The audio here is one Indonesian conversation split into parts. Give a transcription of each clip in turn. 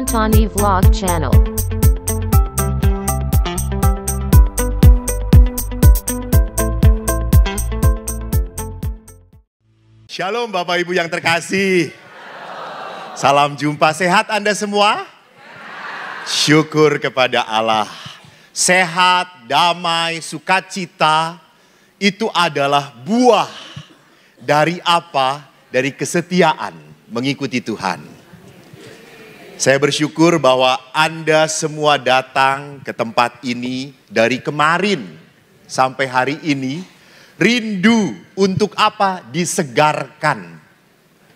Tani Vlog Channel. Shalom Bapak Ibu yang terkasih. Salam jumpa, sehat Anda semua? Syukur kepada Allah. Sehat, damai, sukacita itu adalah buah dari apa? Dari kesetiaan mengikuti Tuhan. Saya bersyukur bahwa Anda semua datang ke tempat ini dari kemarin sampai hari ini. Rindu untuk apa? Disegarkan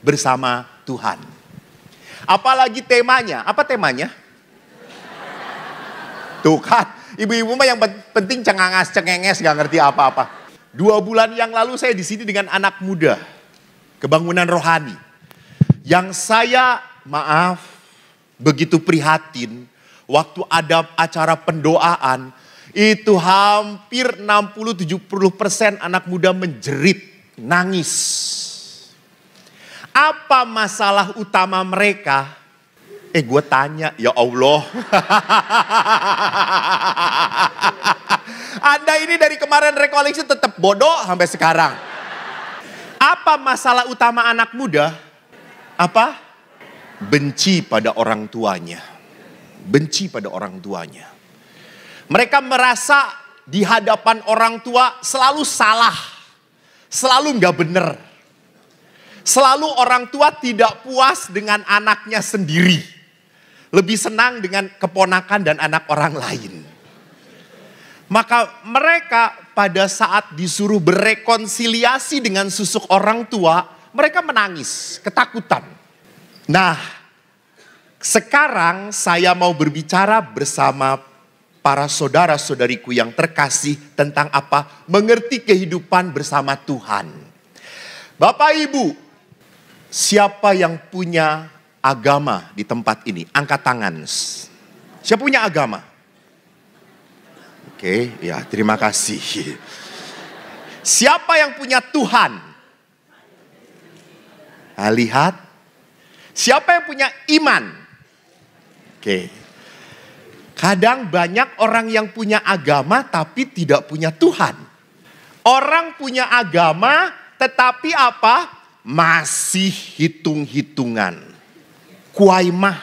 bersama Tuhan. Apalagi temanya? Apa temanya? Tuh kan, ibu-ibu mah yang penting cengenges gak ngerti apa-apa. 2 bulan yang lalu saya di sini dengan anak muda, kebangunan rohani. Yang saya, begitu prihatin waktu ada acara pendoaan. Itu hampir 60-70% anak muda menjerit, nangis. Apa masalah utama mereka? Gue tanya, ya Allah. Anda ini dari kemarin rekoleksi tetap bodoh sampai sekarang. Apa masalah utama anak muda? Apa? Benci pada orang tuanya. Benci pada orang tuanya. Mereka merasa di hadapan orang tua selalu salah. Selalu gak benar. Selalu orang tua tidak puas dengan anaknya sendiri. Lebih senang dengan keponakan dan anak orang lain. Maka mereka pada saat disuruh berrekonsiliasi dengan susuk orang tua, mereka menangis, ketakutan. Nah, sekarang saya mau berbicara bersama para saudara-saudariku yang terkasih tentang apa? Mengerti kehidupan bersama Tuhan. Bapak Ibu, siapa yang punya agama di tempat ini? Angkat tangan. Siapa punya agama? Oke, ya terima kasih. Siapa yang punya Tuhan? Nah, lihat. Siapa yang punya iman? Oke. Kadang banyak orang yang punya agama tapi tidak punya Tuhan. Orang punya agama tetapi apa? Masih hitung-hitungan. Kuaimah.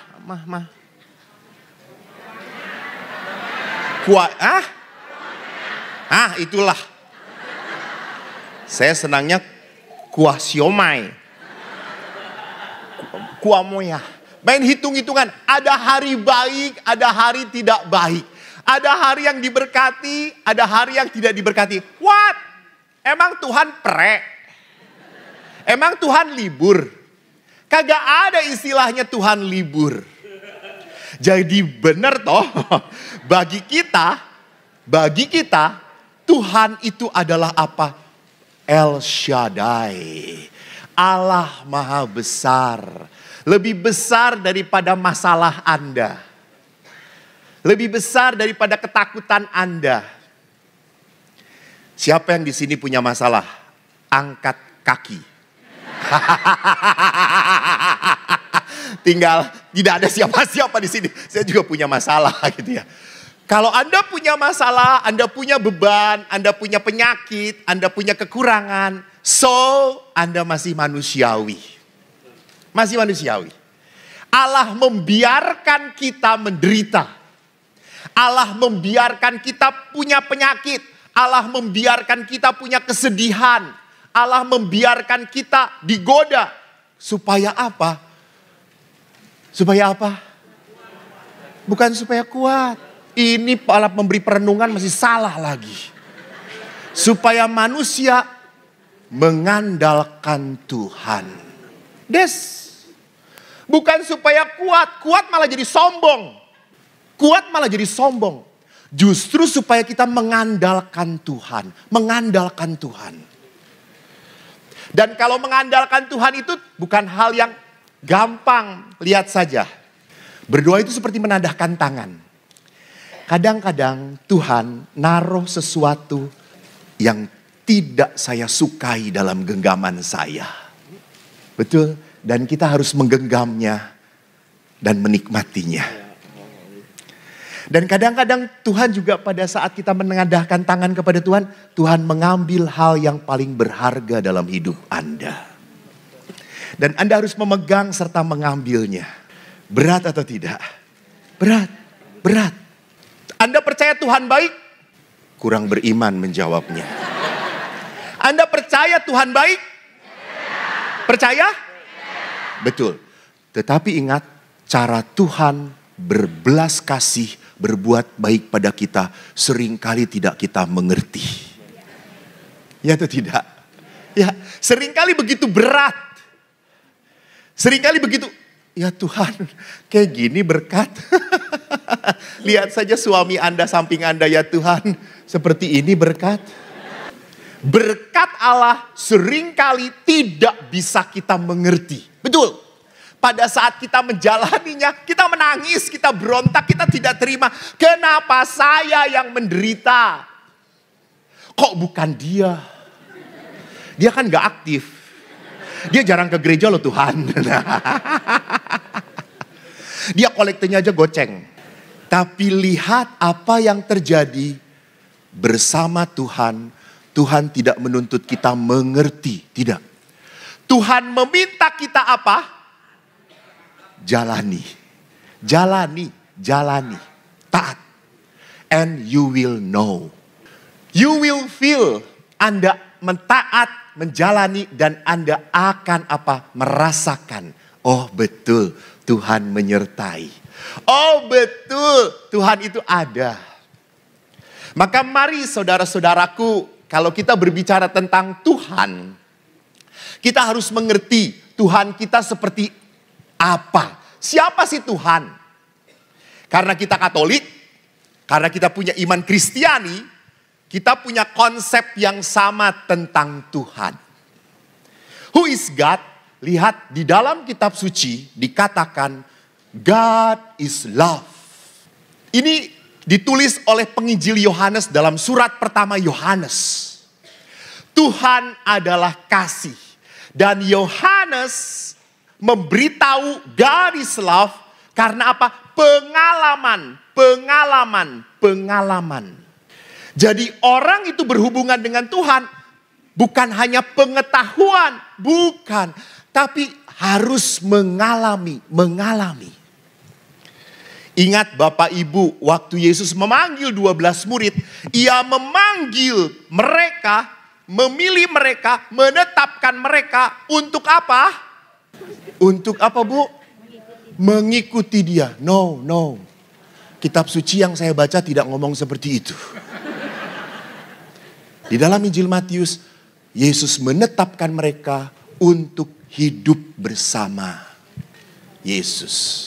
Itulah. Saya senangnya kuah siomay. Kuamoya. Main hitung-hitungan, ada hari baik, ada hari tidak baik. Ada hari yang diberkati, ada hari yang tidak diberkati. What? Emang Tuhan pre? Emang Tuhan libur? Kagak ada istilahnya Tuhan libur. Jadi benar toh, bagi kita Tuhan itu adalah apa? El Shaddai. Allah Maha Besar. Lebih besar daripada masalah Anda. Lebih besar daripada ketakutan Anda. Siapa yang di sini punya masalah? Angkat kaki. Tinggal tidak ada siapa-siapa di sini. Saya juga punya masalah gitu ya. Kalau Anda punya masalah, Anda punya beban, Anda punya penyakit, Anda punya kekurangan. So, Anda masih manusiawi. Masih manusiawi. Allah membiarkan kita menderita. Allah membiarkan kita punya penyakit. Allah membiarkan kita punya kesedihan. Allah membiarkan kita digoda. Supaya apa? Supaya apa? Bukan supaya kuat. Ini Allah memberi perenungan masih salah lagi. Supaya manusia mengandalkan Tuhan. Bukan supaya kuat malah jadi sombong. Kuat malah jadi sombong. Justru supaya kita mengandalkan Tuhan. Mengandalkan Tuhan. Dan kalau mengandalkan Tuhan itu bukan hal yang gampang. Lihat saja. Berdoa itu seperti menadahkan tangan. Kadang-kadang Tuhan naruh sesuatu yang tidak saya sukai dalam genggaman saya. Betul? Dan kita harus menggenggamnya dan menikmatinya. Dan kadang-kadang Tuhan juga pada saat kita menengadahkan tangan kepada Tuhan, Tuhan mengambil hal yang paling berharga dalam hidup Anda. Dan Anda harus memegang serta mengambilnya. Berat atau tidak? Berat, berat. Anda percaya Tuhan baik? Kurang beriman menjawabnya. Anda percaya Tuhan baik? Percaya? Betul. Tetapi ingat, cara Tuhan berbelas kasih, berbuat baik pada kita, seringkali tidak kita mengerti. Ya atau tidak? Ya, seringkali begitu berat. Seringkali begitu, ya Tuhan, kayak gini berkat. Lihat saja suami Anda samping Anda, ya Tuhan, seperti ini berkat. Berkat Allah seringkali tidak bisa kita mengerti. Betul. Pada saat kita menjalaninya, kita menangis, kita berontak, kita tidak terima. Kenapa saya yang menderita? Kok bukan dia? Dia kan gak aktif. Dia jarang ke gereja loh Tuhan. Dia kolektornya aja goceng. Tapi lihat apa yang terjadi bersama Tuhan. Tuhan tidak menuntut kita mengerti. Tidak. Tuhan meminta kita apa? Jalani. Jalani. Jalani. Taat. And you will know. You will feel. Anda mentaat, menjalani, dan Anda akan apa? Merasakan. Oh betul, Tuhan menyertai. Oh betul, Tuhan itu ada. Maka mari saudara-saudaraku, kalau kita berbicara tentang Tuhan, kita harus mengerti Tuhan kita seperti apa. Siapa sih Tuhan? Karena kita Katolik, karena kita punya iman Kristiani, kita punya konsep yang sama tentang Tuhan. Who is God? Lihat di dalam kitab suci dikatakan God is love. Ini ditulis oleh penginjil Yohanes dalam surat pertama Yohanes. Tuhan adalah kasih. Dan Yohanes memberitahu God is love karena apa? Pengalaman. Jadi orang itu berhubungan dengan Tuhan bukan hanya pengetahuan, bukan. Tapi harus mengalami. Ingat Bapak Ibu, waktu Yesus memanggil 12 murid, Ia memanggil mereka, memilih mereka, menetapkan mereka untuk apa? Untuk apa Bu? Mengikuti Dia. No. Kitab suci yang saya baca tidak ngomong seperti itu. Di dalam Injil Matius, Yesus menetapkan mereka untuk hidup bersama Yesus.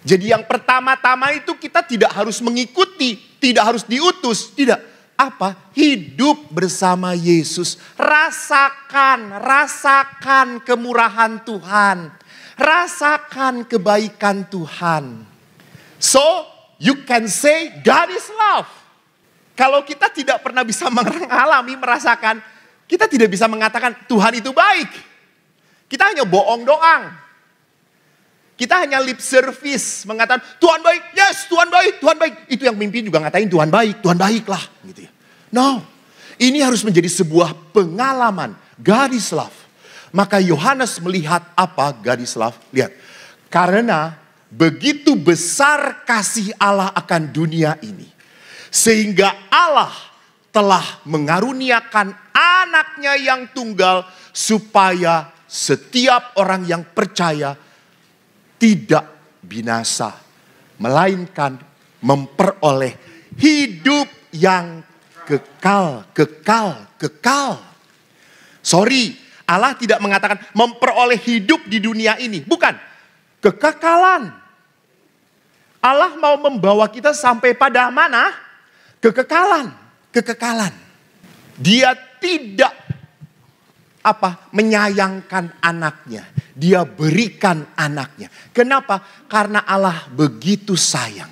Jadi yang pertama-tama itu kita tidak harus mengikuti, tidak harus diutus, tidak. Apa? Hidup bersama Yesus. Rasakan kemurahan Tuhan. Rasakan kebaikan Tuhan. So, you can say God is love. Kalau kita tidak pernah bisa mengalami, merasakan, kita tidak bisa mengatakan Tuhan itu baik. Kita hanya bohong doang. Kita hanya lip service, mengatakan Tuhan baik, yes Tuhan baik, Tuhan baik. Itu yang mimpi juga ngatain Tuhan baiklah. Gitu ya. No, ini harus menjadi sebuah pengalaman. God is love. Maka Yohanes melihat apa God is love? Lihat, karena begitu besar kasih Allah akan dunia ini. Sehingga Allah telah mengaruniakan anaknya yang tunggal supaya setiap orang yang percaya tidak binasa, melainkan memperoleh hidup yang kekal. Sorry, Allah tidak mengatakan memperoleh hidup di dunia ini. Bukan, kekekalan. Allah mau membawa kita sampai pada mana? Kekekalan. Dia tidak menyayangkan anaknya. Dia berikan anaknya. Kenapa? Karena Allah begitu sayang.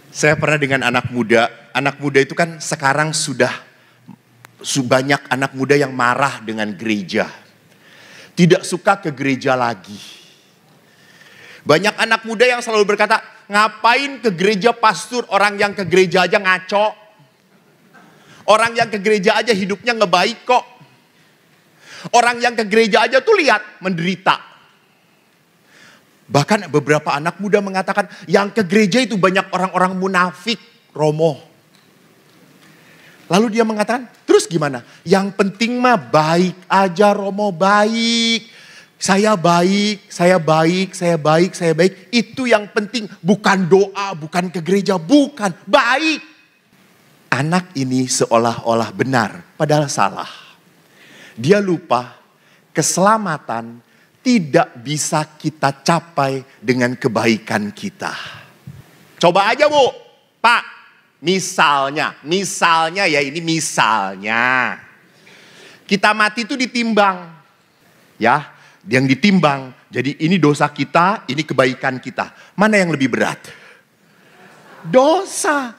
Saya pernah dengan anak muda. Anak muda itu kan sekarang sudah banyak anak muda yang marah dengan gereja. Tidak suka ke gereja lagi. Banyak anak muda yang selalu berkata, ngapain ke gereja pastor, orang yang ke gereja aja ngaco. Orang yang ke gereja aja hidupnya ngebaik kok. Orang yang ke gereja aja tuh lihat menderita. Bahkan beberapa anak muda mengatakan, yang ke gereja itu banyak orang-orang munafik, Romo. Lalu dia mengatakan, terus gimana? Yang penting mah baik aja Romo, baik. Saya baik, saya baik, saya baik, saya baik. Itu yang penting, bukan doa, bukan ke gereja, bukan. Baik. Anak ini seolah-olah benar, padahal salah. Dia lupa keselamatan tidak bisa kita capai dengan kebaikan kita. Coba aja Bu, Pak, misalnya ya ini misalnya. Kita mati itu ditimbang, ya. Yang ditimbang, jadi ini dosa kita, ini kebaikan kita. Mana yang lebih berat? Dosa.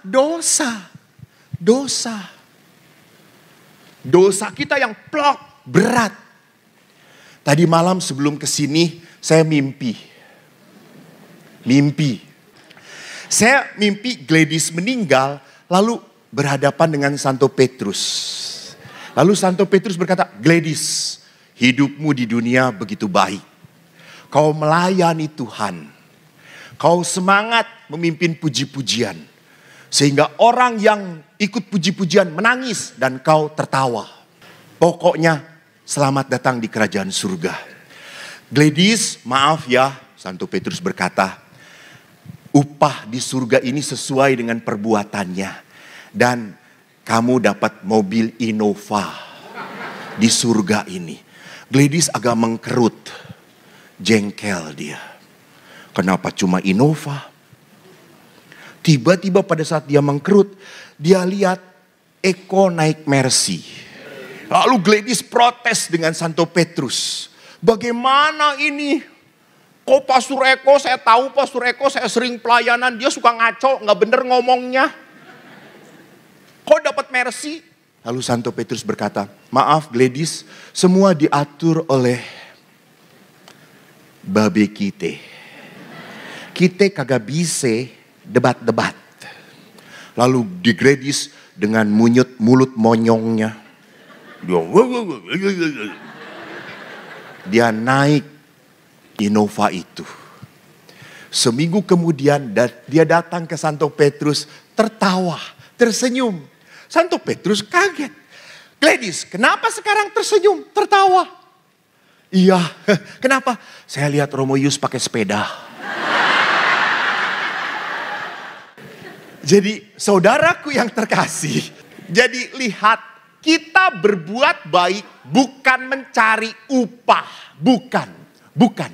Dosa kita yang plok, berat. Tadi malam sebelum kesini, saya mimpi. Saya mimpi Gladys meninggal, lalu berhadapan dengan Santo Petrus. Lalu Santo Petrus berkata, Gladys, hidupmu di dunia begitu baik. Kau melayani Tuhan. Kau semangat memimpin puji-pujian. Sehingga orang yang ikut puji-pujian menangis dan kau tertawa. Pokoknya selamat datang di kerajaan surga. Gladys, maaf ya, Santo Petrus berkata, upah di surga ini sesuai dengan perbuatannya. Dan kamu dapat mobil Innova di surga ini. Gladys agak mengkerut, jengkel dia. Kenapa cuma Innova? Tiba-tiba pada saat dia mengkerut, dia lihat Eko naik Mercy. Lalu Gladys protes dengan Santo Petrus. Bagaimana ini? Kok Pastor Eko, saya tahu Pastor Eko, saya sering pelayanan, dia suka ngaco, gak bener ngomongnya. Kok dapat Mercy? Lalu Santo Petrus berkata, maaf Gladys, semua diatur oleh babe kita. Kita kagak bisa debat-debat. Lalu di Gladys dengan mulut monyongnya. Dia naik Innova itu. Seminggu kemudian dia datang ke Santo Petrus tertawa, tersenyum. Santo Petrus kaget. Gladys, kenapa sekarang tersenyum, tertawa? Iya, kenapa? Saya lihat Romo Yus pakai sepeda. Jadi saudaraku yang terkasih, jadi lihat kita berbuat baik bukan mencari upah, bukan.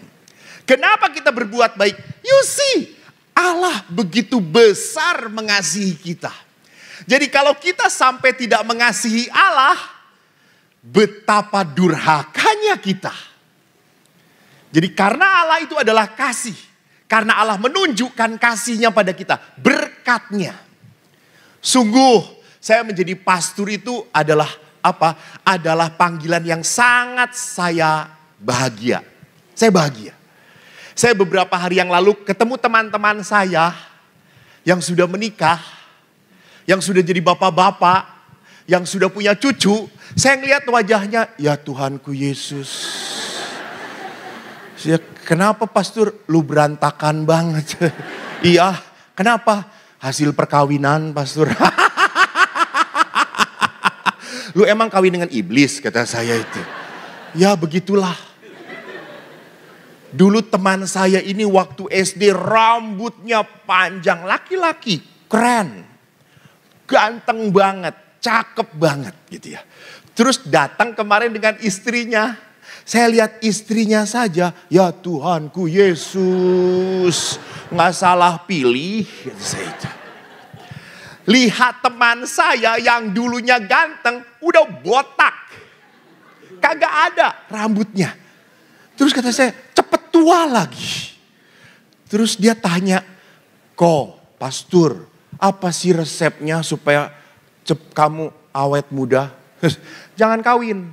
Kenapa kita berbuat baik? You see, Allah begitu besar mengasihi kita. Jadi kalau kita sampai tidak mengasihi Allah, betapa durhakanya kita. Jadi karena Allah itu adalah kasih. Karena Allah menunjukkan kasihnya pada kita. Berkatnya. Sungguh saya menjadi pastor itu adalah apa? Adalah panggilan yang sangat saya bahagia. Saya bahagia. Saya beberapa hari yang lalu ketemu teman-teman saya yang sudah menikah. Yang sudah jadi bapak-bapak, yang sudah punya cucu, saya ngeliat wajahnya, ya Tuhanku Yesus. Kenapa Pastor lu berantakan banget? Iya, kenapa? Hasil perkawinan Pastor. Lu emang kawin dengan iblis kata saya itu. Ya begitulah. Dulu teman saya ini waktu SD rambutnya panjang, laki-laki, keren. Ganteng banget, cakep banget gitu ya. Terus datang kemarin dengan istrinya. Saya lihat istrinya saja, ya Tuhanku Yesus, nggak salah pilih. Gitu saya itu. Lihat teman saya yang dulunya ganteng, udah botak. Kagak ada rambutnya. Terus kata saya, cepet tua lagi. Terus dia tanya, kok Pastor, apa sih resepnya supaya kamu awet muda? Jangan kawin.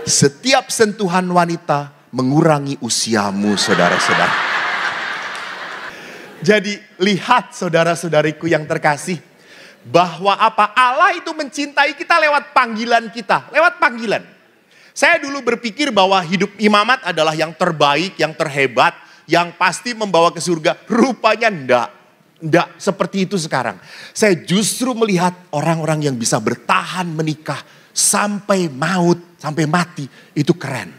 Setiap sentuhan wanita mengurangi usiamu, saudara-saudara. Jadi lihat saudara-saudariku yang terkasih, bahwa apa? Allah itu mencintai kita lewat panggilan kita, lewat panggilan. Saya dulu berpikir bahwa hidup imamat adalah yang terbaik, yang terhebat, yang pasti membawa ke surga. Rupanya enggak seperti itu sekarang. Saya justru melihat orang-orang yang bisa bertahan menikah sampai maut, sampai mati, itu keren.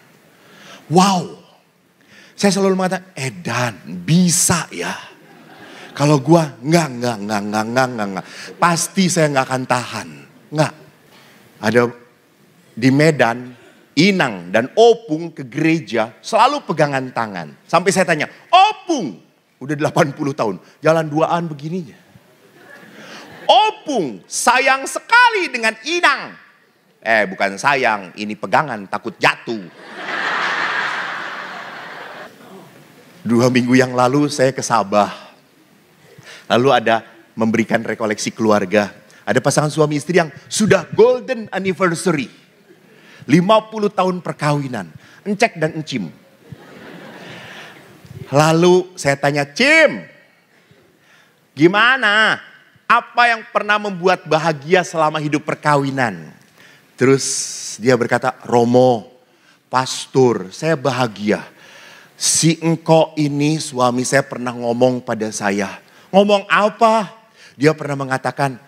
Wow. Saya selalu mengatakan, Edan bisa ya. Kalau gua enggak. Pasti saya enggak akan tahan. Enggak. Ada di Medan, Inang dan Opung ke gereja selalu pegangan tangan. Sampai saya tanya, Opung udah 80 tahun, jalan duaan begininya. Opung sayang sekali dengan Inang. Bukan sayang, ini pegangan takut jatuh. 2 minggu yang lalu saya ke Sabah. Lalu ada memberikan rekoleksi keluarga. Ada pasangan suami istri yang sudah golden anniversary. 50 tahun perkawinan. Encek dan encim. Lalu saya tanya, Cim, gimana? Apa yang pernah membuat bahagia selama hidup perkawinan? Terus dia berkata, Romo, pastor, saya bahagia. Si engkau ini suami saya pernah ngomong pada saya. Ngomong apa? Dia pernah mengatakan,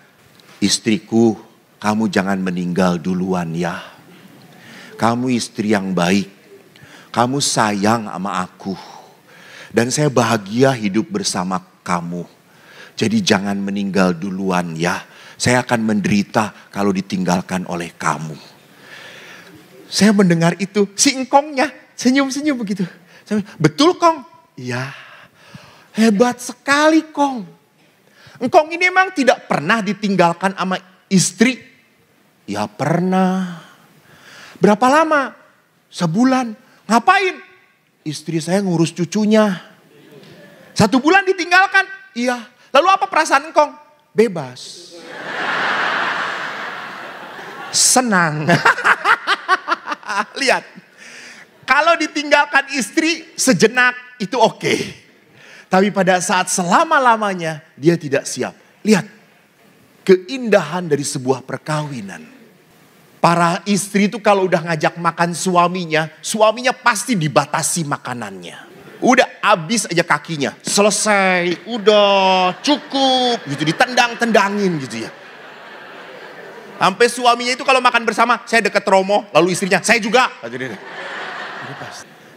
istriku, kamu jangan meninggal duluan ya. Kamu istri yang baik. Kamu sayang sama aku. Dan saya bahagia hidup bersama kamu. Jadi jangan meninggal duluan ya. Saya akan menderita kalau ditinggalkan oleh kamu. Saya mendengar itu, si engkongnya senyum-senyum begitu. Betul Kong? Iya. Hebat sekali Kong. Engkong ini memang tidak pernah ditinggalkan sama istri? Ya pernah. Berapa lama? Sebulan. Ngapain? Istri saya ngurus cucunya. 1 bulan ditinggalkan? Iya. Lalu apa perasaan engkong? Bebas. Senang. Lihat. Kalau ditinggalkan istri sejenak itu oke. Tapi pada saat selama-lamanya dia tidak siap. Lihat keindahan dari sebuah perkawinan. Para istri itu kalau udah ngajak makan suaminya pasti dibatasi makanannya. Udah habis aja kakinya, selesai, udah cukup gitu, ditendang-tendangin gitu ya. Sampai suaminya itu kalau makan bersama, saya deket Romo, lalu istrinya, saya juga.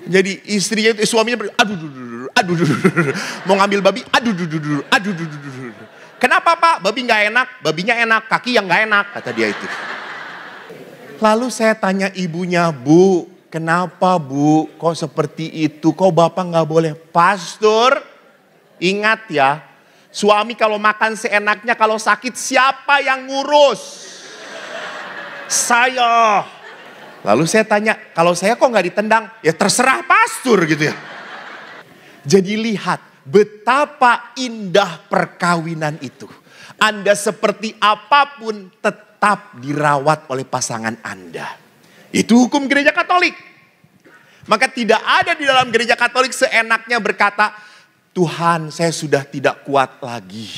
Jadi istrinya itu, suaminya aduh, mau ngambil babi, aduh. Kenapa Pak? Babi nggak enak, babinya enak, kaki yang nggak enak, kata dia itu. Lalu saya tanya ibunya, Bu, kenapa Bu? Kok seperti itu? Kok Bapak nggak boleh? Pastor, ingat ya, suami kalau makan seenaknya, kalau sakit siapa yang ngurus? Saya. Lalu saya tanya, kalau saya kok nggak ditendang? Ya terserah pastor gitu ya. Jadi lihat betapa indah perkawinan itu. Anda seperti apapun tetap dirawat oleh pasangan Anda. Itu hukum gereja Katolik. Maka tidak ada di dalam gereja Katolik seenaknya berkata, Tuhan saya sudah tidak kuat lagi.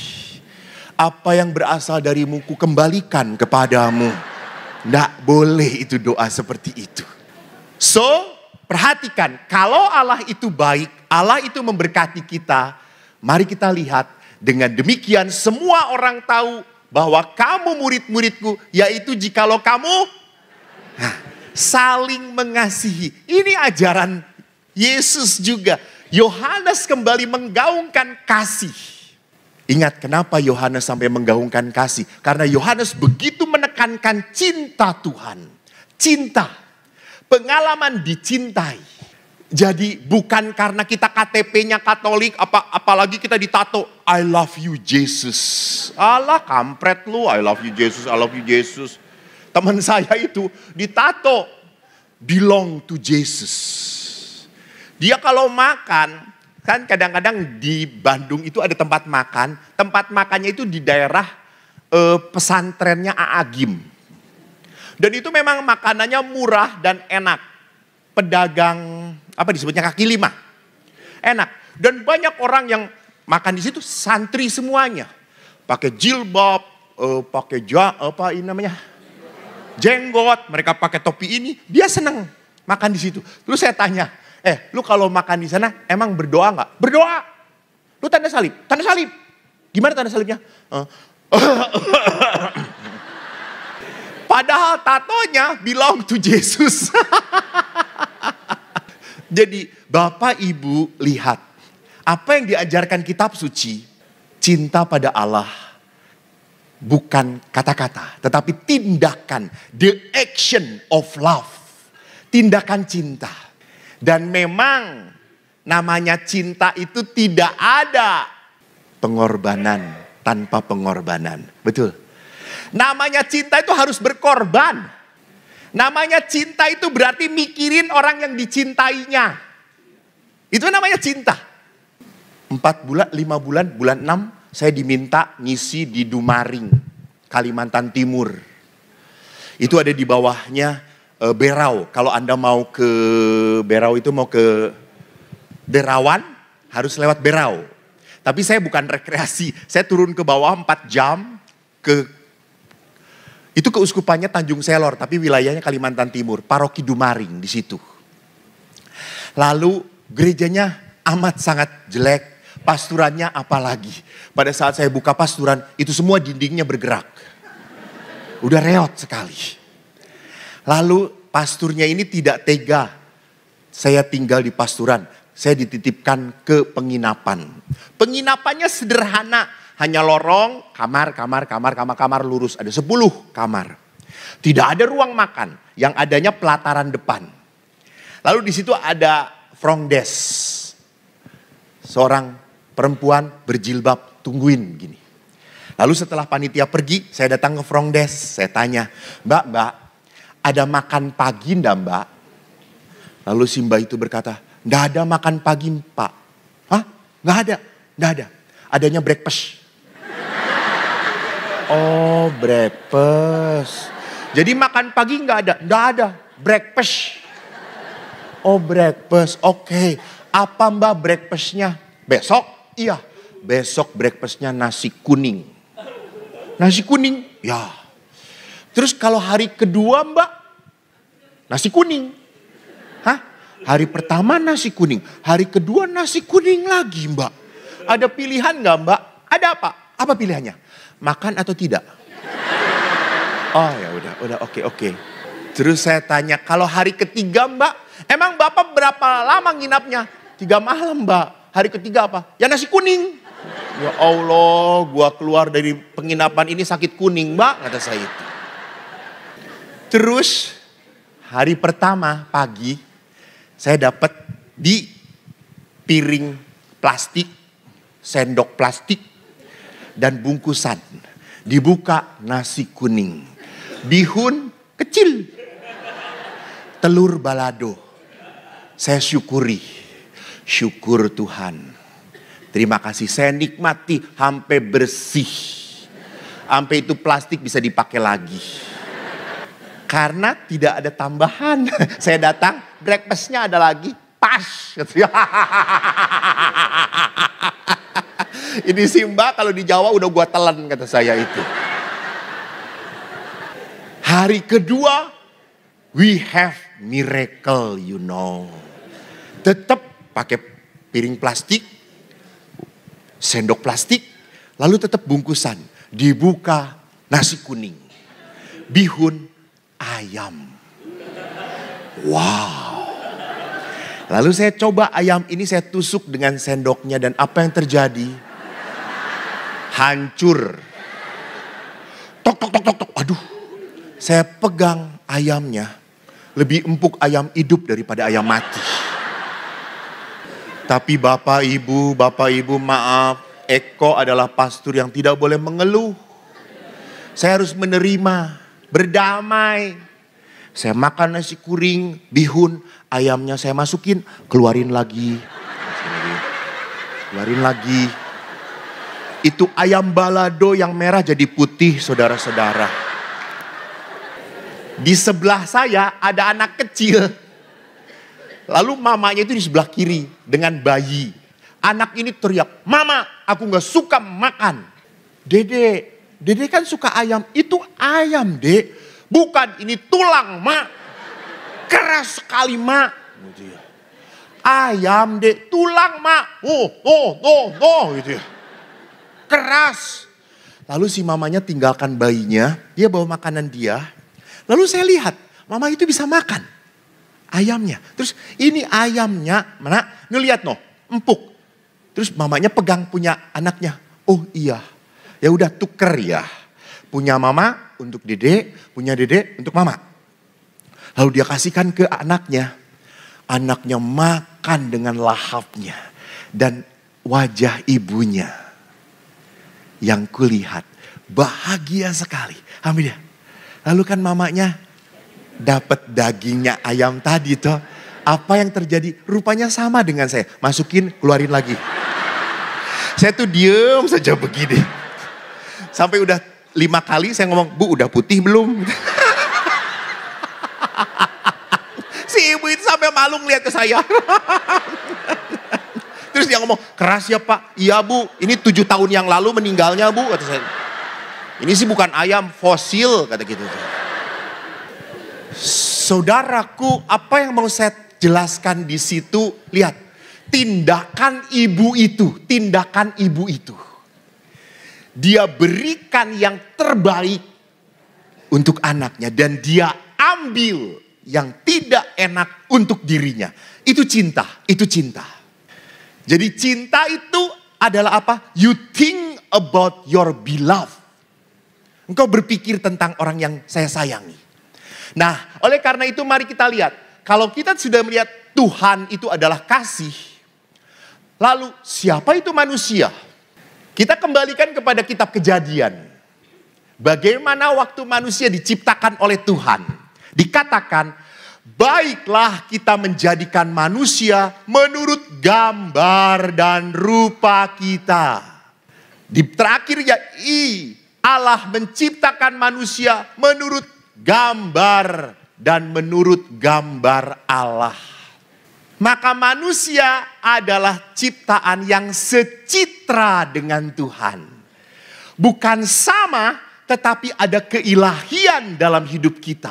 Apa yang berasal darimu ku kembalikan kepadamu. Tidak boleh itu doa seperti itu. So, perhatikan, kalau Allah itu baik, Allah itu memberkati kita, mari kita lihat dengan demikian semua orang tahu bahwa kamu murid-muridku, yaitu jikalau kamu saling mengasihi. Ini ajaran Yesus juga. Yohanes kembali menggaungkan kasih. Ingat kenapa Yohanes sampai menggaungkan kasih? Karena Yohanes begitu menekankan cinta Tuhan. Cinta. Pengalaman dicintai. Jadi bukan karena kita KTP-nya Katolik, apalagi kita ditato, I love you Jesus. Alah kampret lu, I love you Jesus, I love you Jesus. Teman saya itu ditato, belong to Jesus. Dia kalau makan, kan kadang-kadang di Bandung itu ada tempat makan. Tempat makannya itu di daerah pesantrennya Aagim. Dan itu memang makanannya murah dan enak. pedagang, apa disebutnya, kaki lima. Enak. Dan banyak orang yang makan di situ santri semuanya. Pakai jilbab, pakai apa ini namanya? Jenggot, mereka pakai topi ini, dia seneng makan di situ. Terus saya tanya, lu kalau makan di sana emang berdoa nggak? Berdoa. Lu tanda salib, tanda salib. Gimana tanda salibnya? Padahal tatonya belong to Jesus. Jadi Bapak Ibu lihat, apa yang diajarkan kitab suci, cinta pada Allah. Bukan kata-kata, tetapi tindakan. The action of love. Tindakan cinta. Dan memang namanya cinta itu tidak ada pengorbanan tanpa pengorbanan. Betul. Namanya cinta itu harus berkorban. Namanya cinta itu berarti mikirin orang yang dicintainya. Itu namanya cinta. 4 bulan, 5 bulan, bulan 6. Saya diminta ngisi di Dumaring, Kalimantan Timur. Itu ada di bawahnya Berau. Kalau Anda mau ke Berau itu mau ke Derawan, harus lewat Berau. Tapi saya bukan rekreasi, saya turun ke bawah 4 jam itu keuskupannya Tanjung Selor, tapi wilayahnya Kalimantan Timur, Paroki Dumaring di situ. Lalu gerejanya amat sangat jelek. Pasturannya apalagi. Pada saat saya buka pasturan, itu semua dindingnya bergerak. Udah reot sekali. Lalu pasturnya ini tidak tega. Saya tinggal di pasturan. Saya dititipkan ke penginapan. Penginapannya sederhana. Hanya lorong, kamar lurus. Ada 10 kamar. Tidak ada ruang makan. Yang adanya pelataran depan. Lalu di situ ada front desk. Seorang perempuan berjilbab tungguin gini. Lalu setelah panitia pergi, saya datang ke front desk. Saya tanya, Mbak, ada makan pagi ndak Mbak? Lalu si Mbak itu berkata, ndak ada makan pagi Pak. Hah? Ndak ada. Adanya breakfast. Oh, breakfast. Jadi makan pagi ndak ada. Breakfast. Oh, breakfast. Oke. Apa Mbak breakfastnya? Besok? Iya, besok breakfastnya nasi kuning. Nasi kuning? Ya. Terus kalau hari kedua Mbak, nasi kuning. Hah? Hari pertama nasi kuning, hari kedua nasi kuning lagi Mbak. Ada pilihan gak Mbak? Ada apa? Apa pilihannya? Makan atau tidak? Oh ya udah oke. Terus saya tanya, kalau hari ketiga Mbak, emang Bapak berapa lama nginapnya? 3 malam Mbak. Hari ketiga apa? Ya nasi kuning. Ya Allah, gua keluar dari penginapan ini sakit kuning Mbak, kata saya itu. Terus hari pertama pagi, saya dapat di piring plastik, sendok plastik, dan bungkusan. Dibuka nasi kuning. Bihun kecil. Telur balado. Saya syukuri. Syukur Tuhan. Terima kasih, saya nikmati sampai bersih. Sampai itu plastik bisa dipakai lagi. Karena tidak ada tambahan. Saya datang, breakfastnya ada lagi. Pas. Ini sih Mbak, kalau di Jawa udah gua telan kata saya itu. Hari kedua, we have miracle, you know. Tetap pakai piring plastik, sendok plastik, lalu tetap bungkusan. Dibuka nasi kuning, bihun ayam. Wow. Lalu saya coba ayam ini, saya tusuk dengan sendoknya, dan apa yang terjadi? Hancur. Tok. Aduh. Saya pegang ayamnya, lebih empuk ayam hidup daripada ayam mati. Tapi Bapak Ibu maaf, Eko adalah pastor yang tidak boleh mengeluh. Saya harus menerima, berdamai. Saya makan nasi kuning, bihun, ayamnya saya masukin, keluarin lagi. Itu ayam balado yang merah jadi putih, saudara-saudara. Di sebelah saya ada anak kecil. Lalu mamanya itu di sebelah kiri dengan bayi. Anak ini teriak, "Mama, aku gak suka makan." Dede kan suka ayam. Itu ayam, Dek. Bukan, ini tulang, Mak. Keras sekali, Mak. Ayam, Dek, tulang, Mak. Oh, gitu ya. Keras. Lalu si mamanya tinggalkan bayinya, dia bawa makanan dia. Lalu saya lihat, mama itu bisa makan ayamnya. Terus ini ayamnya, mana? Ngelihat no, empuk. Terus mamanya pegang punya anaknya. Oh iya, ya udah tuker ya. Punya mama untuk Dede, punya Dede untuk mama. Lalu dia kasihkan ke anaknya. Anaknya makan dengan lahapnya. Dan wajah ibunya yang kulihat bahagia sekali. Amin ya. Lalu kan mamanya dapat dagingnya ayam tadi toh. Apa yang terjadi? Rupanya sama dengan saya. Masukin, keluarin lagi. Saya tuh diem saja begini. Sampai udah 5 kali saya ngomong, "Bu, udah putih belum?" Si ibu itu sampai malu ngeliat ke saya. Terus dia ngomong, "Keras ya Pak?" "Iya Bu, ini 7 tahun yang lalu meninggalnya Bu," kata saya. "Ini sih bukan ayam, fosil," kata gitu. Saudaraku, apa yang mau saya jelaskan di situ? Lihat, tindakan ibu itu. Dia berikan yang terbaik untuk anaknya. Dan dia ambil yang tidak enak untuk dirinya. Itu cinta. Jadi cinta itu adalah apa? You think about your beloved. Engkau berpikir tentang orang yang saya sayangi. Nah, oleh karena itu mari kita lihat. Kalau kita sudah melihat Tuhan itu adalah kasih. Lalu siapa itu manusia? Kita kembalikan kepada kitab Kejadian. Bagaimana waktu manusia diciptakan oleh Tuhan. Dikatakan, baiklah kita menjadikan manusia menurut gambar dan rupa kita. Di terakhirnya Allah menciptakan manusia menurut gambar dan menurut gambar Allah. Maka manusia adalah ciptaan yang secitra dengan Tuhan. Bukan sama, tetapi ada keilahian dalam hidup kita.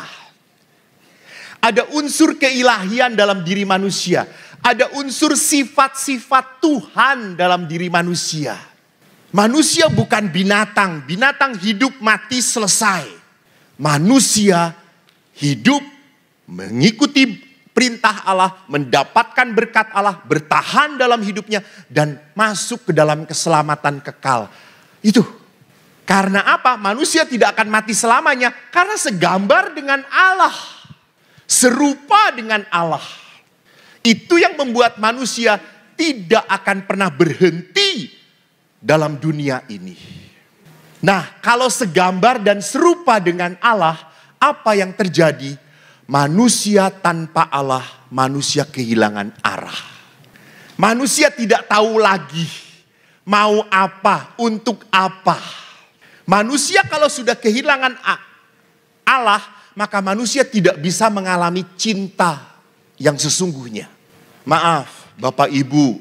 Ada unsur keilahian dalam diri manusia. Ada unsur sifat-sifat Tuhan dalam diri manusia. Manusia bukan binatang. Binatang hidup mati selesai. Manusia hidup mengikuti perintah Allah, mendapatkan berkat Allah, bertahan dalam hidupnya, dan masuk ke dalam keselamatan kekal. Itu. Karena apa? Manusia tidak akan mati selamanya. Karena segambar dengan Allah. Serupa dengan Allah. Itu yang membuat manusia tidak akan pernah berhenti dalam dunia ini. Nah, kalau segambar dan serupa dengan Allah, apa yang terjadi? Manusia tanpa Allah, manusia kehilangan arah. Manusia tidak tahu lagi mau apa, untuk apa. Manusia kalau sudah kehilangan Allah, maka manusia tidak bisa mengalami cinta yang sesungguhnya. Maaf, Bapak Ibu,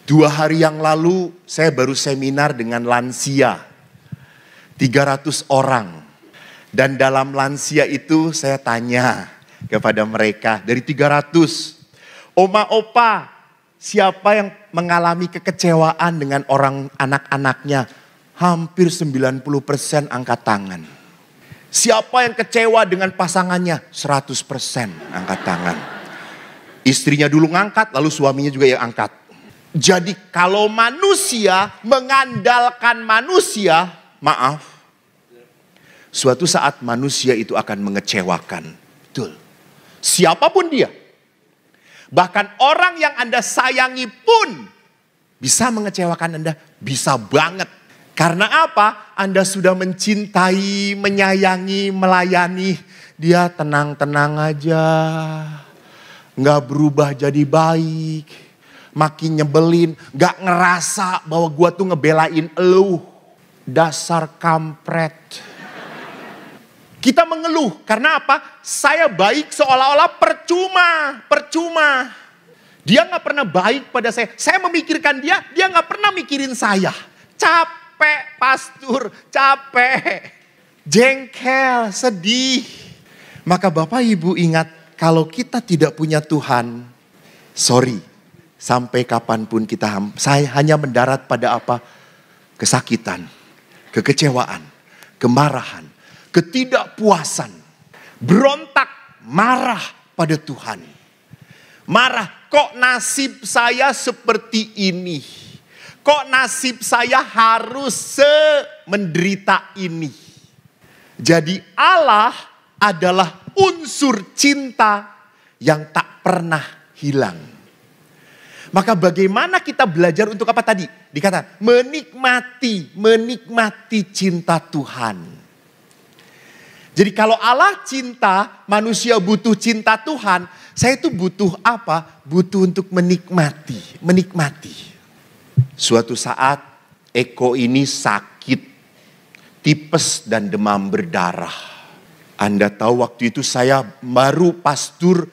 2 hari yang lalu saya baru seminar dengan lansia. 300 orang. Dan dalam lansia itu saya tanya kepada mereka dari 300. Oma, opa, siapa yang mengalami kekecewaan dengan orang anak-anaknya? Hampir 90% angkat tangan. Siapa yang kecewa dengan pasangannya? 100% angkat tangan. Istrinya dulu ngangkat, lalu suaminya juga yang angkat. Jadi kalau manusia mengandalkan manusia, maaf, suatu saat manusia itu akan mengecewakan. Betul. Siapapun dia. Bahkan orang yang Anda sayangi pun bisa mengecewakan Anda. Bisa banget. Karena apa? Anda sudah mencintai, menyayangi, melayani. Dia tenang-tenang aja. Nggak berubah jadi baik. Makin nyebelin. Nggak ngerasa bahwa gua tuh ngebelain elu. Dasar kampret. Kita mengeluh. Karena apa? Saya baik seolah-olah percuma. Dia gak pernah baik pada saya. Saya memikirkan dia gak pernah mikirin saya. Capek pastor, capek. Jengkel, sedih. Maka Bapak Ibu ingat, kalau kita tidak punya Tuhan, sorry, sampai kapanpun saya hanya mendarat pada apa? Kesakitan, kekecewaan, kemarahan, ketidakpuasan, berontak, marah pada Tuhan. Marah, kok nasib saya seperti ini? Kok nasib saya harus semenderita ini? Jadi Allah adalah unsur cinta yang tak pernah hilang. Maka bagaimana kita belajar untuk apa tadi? Dikatakan menikmati cinta Tuhan. Jadi kalau Allah cinta, manusia butuh cinta Tuhan. Saya itu butuh apa? Butuh untuk menikmati. Suatu saat Eko ini sakit. Tipes dan demam berdarah. Anda tahu waktu itu saya baru pastor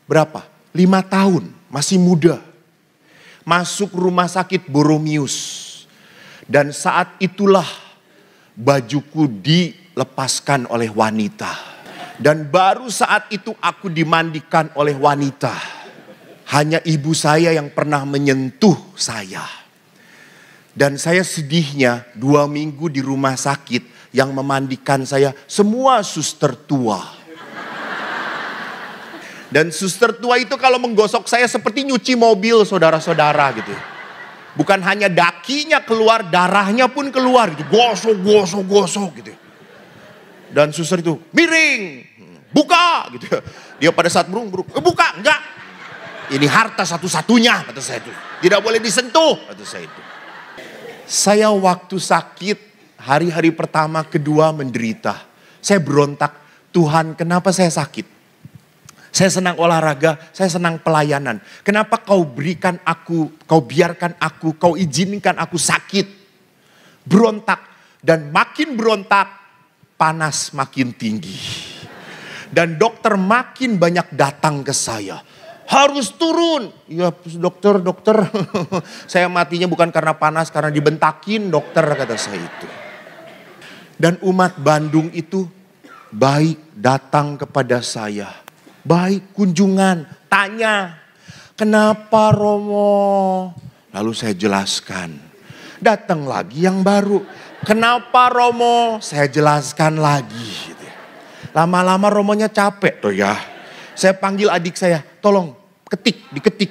berapa? 5 tahun, masih muda. Masuk rumah sakit Boromius. Dan saat itulah bajuku dilepaskan oleh wanita. Dan baru saat itu aku dimandikan oleh wanita. Hanya ibu saya yang pernah menyentuh saya. Dan saya sedihnya 2 minggu di rumah sakit yang memandikan saya semua suster tua. Dan suster tua itu kalau menggosok saya seperti nyuci mobil saudara-saudara gitu. Bukan hanya dakinya keluar, darahnya pun keluar gitu. Gosok gitu. Dan suster itu miring, buka gitu. Dia pada saat burung, buka, enggak. Ini harta satu-satunya kata saya itu. Tidak boleh disentuh kata saya itu. Saya waktu sakit, hari-hari pertama, kedua menderita. Saya berontak, Tuhan kenapa saya sakit? Saya senang olahraga, saya senang pelayanan. Kenapa kau berikan aku, kau biarkan aku, kau izinkan aku sakit? Berontak, dan makin berontak, panas makin tinggi. Dan dokter makin banyak datang ke saya. Harus turun. Ya dokter. Saya matinya bukan karena panas, karena dibentakin dokter kata saya itu. Dan umat Bandung itu baik datang kepada saya. Baik kunjungan, tanya. Kenapa Romo? Lalu saya jelaskan. Datang lagi yang baru. Kenapa Romo? Saya jelaskan lagi. Lama-lama Romonya capek tuh ya. Saya panggil adik saya, tolong. Diketik.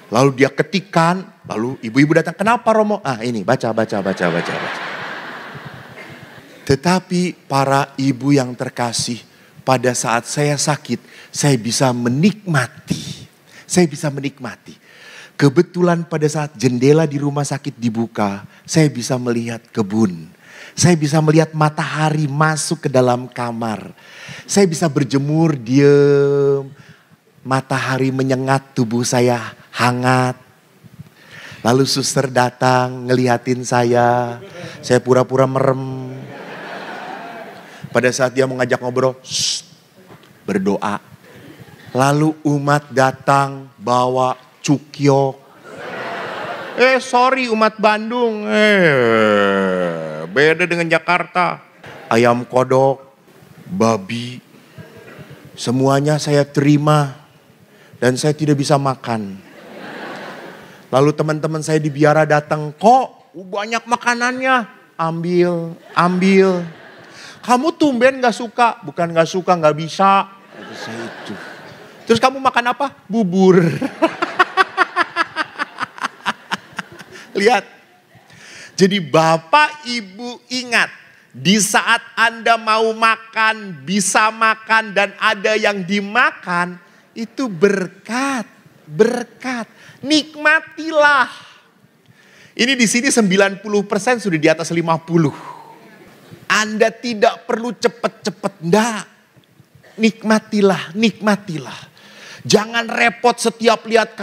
Lalu dia ketikkan, lalu ibu-ibu datang, kenapa Romo? Ini baca. Tetapi para ibu yang terkasih, pada saat saya sakit, saya bisa menikmati. Kebetulan pada saat jendela di rumah sakit dibuka, saya bisa melihat kebun. Saya bisa melihat matahari masuk ke dalam kamar. Saya bisa berjemur, diem. Matahari menyengat tubuh saya hangat. Lalu suster datang ngeliatin saya. Saya pura-pura merem. Pada saat dia mau ngajak ngobrol, berdoa. Lalu umat datang bawa cukyok. Sorry umat Bandung. Beda dengan Jakarta. Ayam kodok, babi. Semuanya saya terima. Dan saya tidak bisa makan. Lalu teman-teman saya di biara datang, kok banyak makanannya. Ambil. Kamu tumben gak suka? Bukan gak suka, gak bisa. Kata saya itu. Terus kamu makan apa? Bubur. Lihat. Jadi Bapak Ibu ingat. Di saat Anda mau makan, bisa makan dan ada yang dimakan. Itu berkat. Nikmatilah. Ini di sini 90% sudah di atas 50. Anda tidak perlu cepet-cepet. Enggak. Nikmatilah. Jangan repot setiap lihat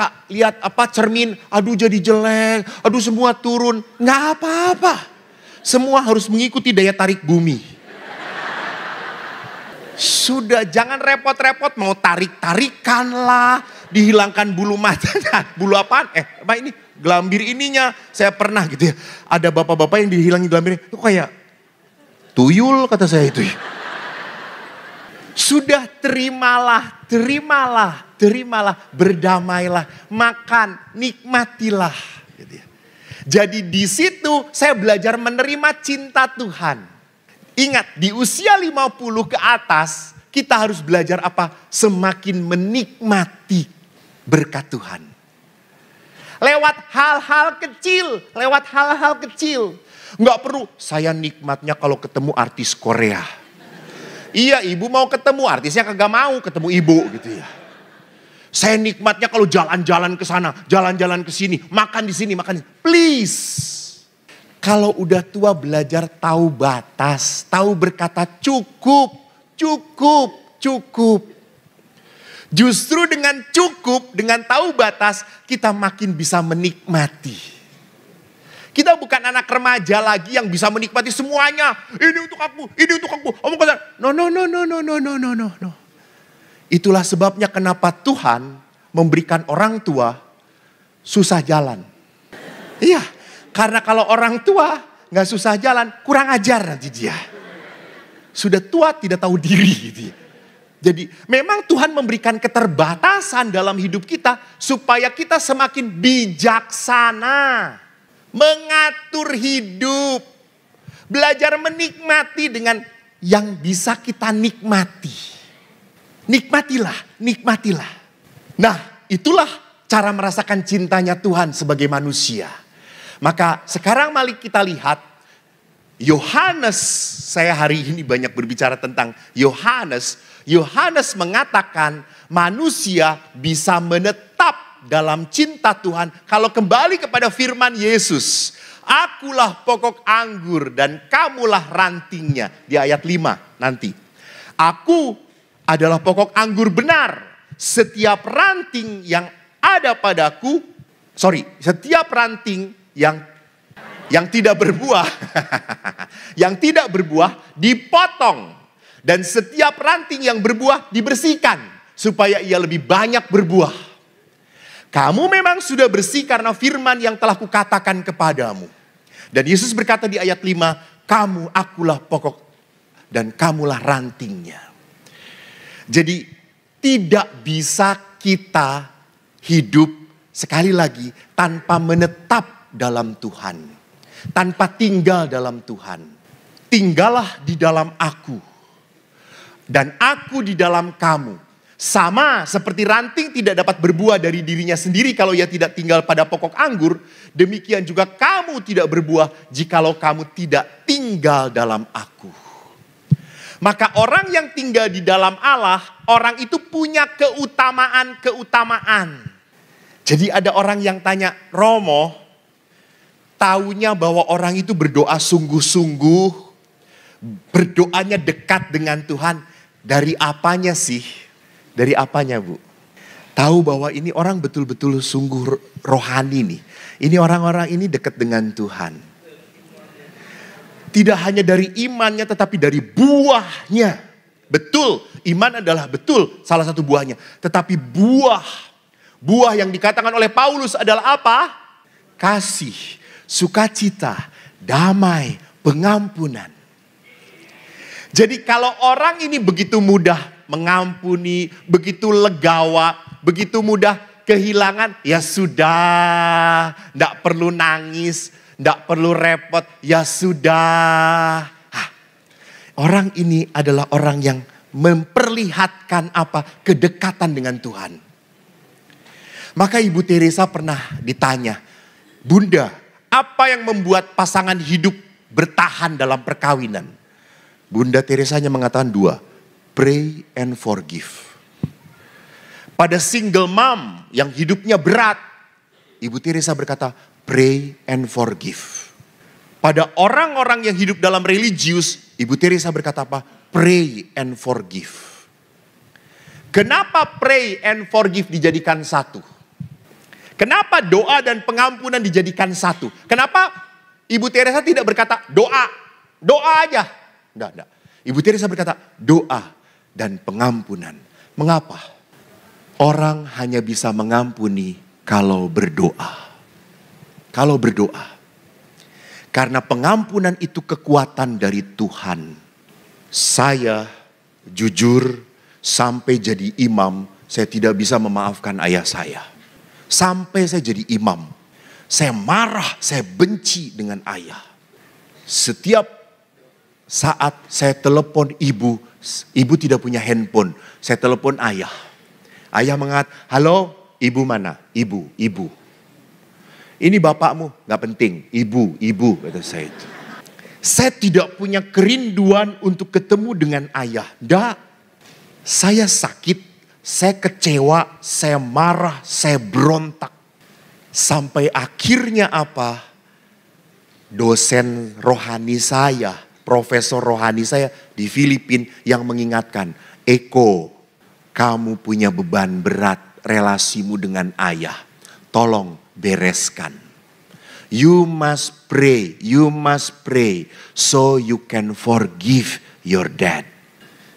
cermin. Aduh jadi jelek. Aduh semua turun. Enggak apa-apa. Semua harus mengikuti daya tarik bumi. Sudah jangan repot-repot mau tarik-tarikan lah. dihilangkan bulu matanya. Bulu apaan? Apa ini? Gelambir ininya. Saya pernah gitu ya. Ada bapak-bapak yang dihilangin gelambirnya. Itu kayak tuyul kata saya itu ya. Sudah terimalah, berdamailah, makan, nikmatilah. Gitu ya. Jadi di situ saya belajar menerima cinta Tuhan. Ingat, di usia 50 ke atas, kita harus belajar apa? Semakin menikmati berkat Tuhan. Lewat hal-hal kecil. Nggak perlu, saya nikmatnya kalau ketemu artis Korea. Iya, ibu mau ketemu, artisnya kagak mau ketemu ibu gitu ya. Saya nikmatnya kalau jalan-jalan ke sana, jalan-jalan ke sini, makan di sini, makan di sini. Please. Kalau udah tua belajar tahu batas, tahu berkata cukup. Justru dengan cukup, dengan tahu batas, kita makin bisa menikmati. Kita bukan anak remaja lagi yang bisa menikmati semuanya. Ini untuk aku. Kamu kata, no. Itulah sebabnya kenapa Tuhan memberikan orang tua susah jalan. Iya, karena kalau orang tua nggak susah jalan, kurang ajar nanti dia. Sudah tua tidak tahu diri gitu ya. Jadi memang Tuhan memberikan keterbatasan dalam hidup kita supaya kita semakin bijaksana. Mengatur hidup. Belajar menikmati dengan yang bisa kita nikmati. Nikmatilah. Nah, itulah cara merasakan cintanya Tuhan sebagai manusia. Maka sekarang mari kita lihat Yohanes, saya hari ini banyak berbicara tentang Yohanes. Yohanes mengatakan manusia bisa menetap dalam cinta Tuhan kalau kembali kepada firman Yesus. Akulah pokok anggur dan kamulah rantingnya. Di ayat 5 nanti. Aku adalah pokok anggur benar. Setiap ranting yang ada padaku, setiap ranting yang tidak berbuah, yang tidak berbuah dipotong. Dan setiap ranting yang berbuah dibersihkan supaya ia lebih banyak berbuah. Kamu memang sudah bersih karena firman yang telah kukatakan kepadamu. Dan Yesus berkata di ayat 5, kamu akulah pokok dan kamulah rantingnya. Jadi tidak bisa kita hidup sekali lagi tanpa menetap dalam Tuhan. Tanpa tinggal dalam Tuhan. Tinggallah di dalam aku. Dan aku di dalam kamu. Sama seperti ranting tidak dapat berbuah dari dirinya sendiri kalau ia tidak tinggal pada pokok anggur. Demikian juga kamu tidak berbuah jikalau kamu tidak tinggal dalam aku. Maka orang yang tinggal di dalam Allah, orang itu punya keutamaan. Jadi ada orang yang tanya, Romo, taunya bahwa orang itu berdoa sungguh-sungguh, berdoanya dekat dengan Tuhan. Dari apanya sih? Dari apanya, Bu? Tahu bahwa ini orang betul-betul sungguh rohani nih. Ini orang-orang ini dekat dengan Tuhan. Tidak hanya dari imannya tetapi dari buahnya. Betul, iman adalah betul salah satu buahnya. Tetapi buah yang dikatakan oleh Paulus adalah apa? Kasih, sukacita, damai, pengampunan. Jadi kalau orang ini begitu mudah mengampuni, begitu legawa, begitu mudah kehilangan, ya sudah, tidak perlu nangis, tidak perlu repot, ya sudah. Orang ini adalah orang yang memperlihatkan apa? Kedekatan dengan Tuhan. Maka Ibu Teresa pernah ditanya, Bunda, apa yang membuat pasangan hidup bertahan dalam perkawinan? Bunda Teresa hanya mengatakan 2. Pray and forgive. Pada single mom yang hidupnya berat, Ibu Teresa berkata, pray and forgive. Pada orang-orang yang hidup dalam religius, Ibu Teresa berkata apa? Pray and forgive. Kenapa pray and forgive dijadikan satu? Kenapa doa dan pengampunan dijadikan satu? Kenapa Ibu Teresa tidak berkata doa aja? Enggak. Ibu Teresa berkata doa dan pengampunan. Mengapa? Orang hanya bisa mengampuni kalau berdoa. Kalau berdoa. Karena pengampunan itu kekuatan dari Tuhan. Saya jujur sampai jadi imam, saya tidak bisa memaafkan ayah saya. Sampai saya jadi imam, saya marah, saya benci dengan ayah. Setiap saat saya telepon ibu tidak punya handphone, saya telepon ayah. Ayah mengatakan, halo, ibu mana? Ibu. Ini bapakmu, gak penting. Ibu, kata saya itu. Saya tidak punya kerinduan untuk ketemu dengan ayah. Nggak. Saya sakit, saya kecewa, saya marah, saya berontak. Sampai akhirnya apa? Dosen rohani saya, profesor rohani saya di Filipina yang mengingatkan, Eko, kamu punya beban berat relasimu dengan ayah. Tolong bereskan. You must pray so you can forgive your dad.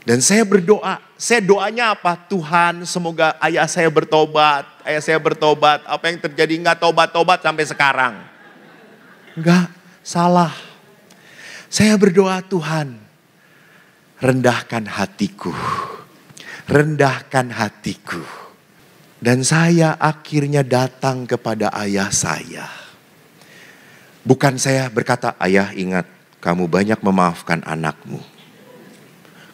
Dan saya berdoa, saya doanya apa? Tuhan, semoga ayah saya bertobat. Apa yang terjadi enggak tobat-tobat sampai sekarang. Enggak, salah. Saya berdoa, Tuhan, rendahkan hatiku. Dan saya akhirnya datang kepada ayah saya. Bukan saya berkata, ayah ingat, kamu banyak memaafkan anakmu.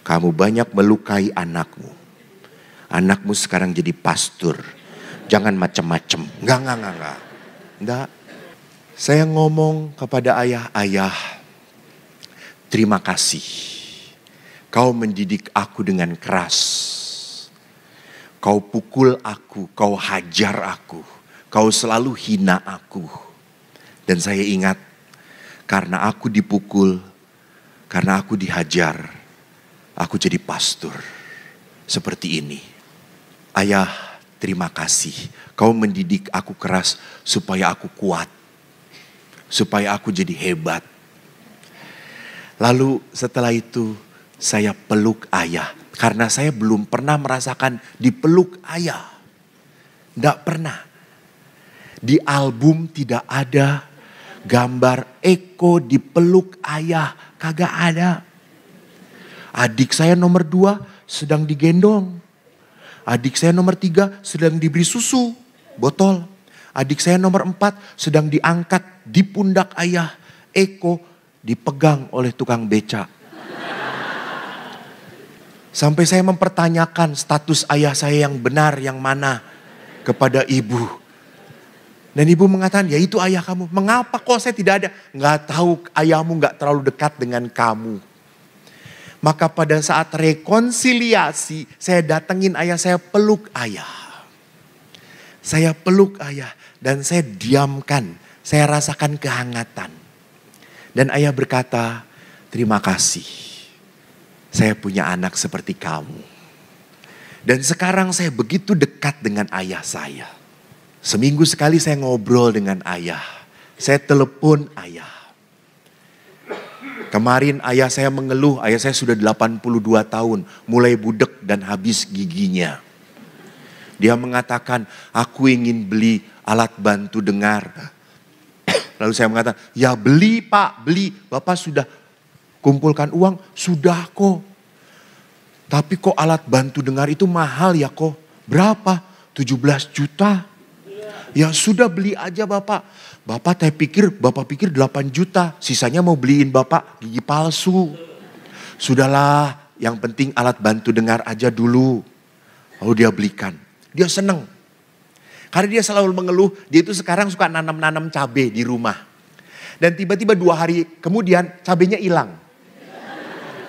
Kamu banyak melukai anakmu. Anakmu sekarang jadi pastor. Jangan macam-macam. Enggak. Saya ngomong kepada ayah, terima kasih. Kau mendidik aku dengan keras. Kau pukul aku, kau hajar aku, kau selalu hina aku. Dan saya ingat, karena aku dipukul, karena aku dihajar, aku jadi pastor seperti ini. Ayah, terima kasih. Kau mendidik aku keras supaya aku kuat, supaya aku jadi hebat. Lalu setelah itu saya peluk ayah. Karena saya belum pernah merasakan dipeluk ayah. Tidak pernah. Di album tidak ada gambar Eko dipeluk ayah. Kagak ada. Adik saya nomor 2 sedang digendong. Adik saya nomor 3 sedang diberi susu botol. Adik saya nomor 4 sedang diangkat di pundak ayah. Eko dipegang oleh tukang becak. Sampai saya mempertanyakan status ayah saya yang benar, yang mana kepada ibu. Dan ibu mengatakan, ya itu ayah kamu. Mengapa kok saya tidak ada? Nggak tahu, ayahmu nggak terlalu dekat dengan kamu. Maka pada saat rekonsiliasi, saya datengin ayah, saya peluk ayah. Saya peluk ayah dan saya diamkan. Saya rasakan kehangatan. Dan ayah berkata, terima kasih. Saya punya anak seperti kamu. Dan sekarang saya begitu dekat dengan ayah saya. Seminggu sekali saya ngobrol dengan ayah. Saya telepon ayah. Kemarin ayah saya mengeluh, ayah saya sudah 82 tahun. Mulai budek dan habis giginya. Dia mengatakan, aku ingin beli alat bantu dengar. Lalu saya mengatakan, ya beli pak, beli. Bapak sudah kumpulkan uang, sudah kok. Tapi kok alat bantu dengar itu mahal ya kok. Berapa? 17 juta. Ya sudah beli aja bapak. Bapak pikir 8 juta. Sisanya mau beliin bapak gigi palsu. Sudahlah, yang penting alat bantu dengar aja dulu. Lalu dia belikan. Dia seneng. Karena dia selalu mengeluh, dia itu sekarang suka nanam-nanam cabai di rumah. Dan tiba-tiba 2 hari kemudian cabainya hilang.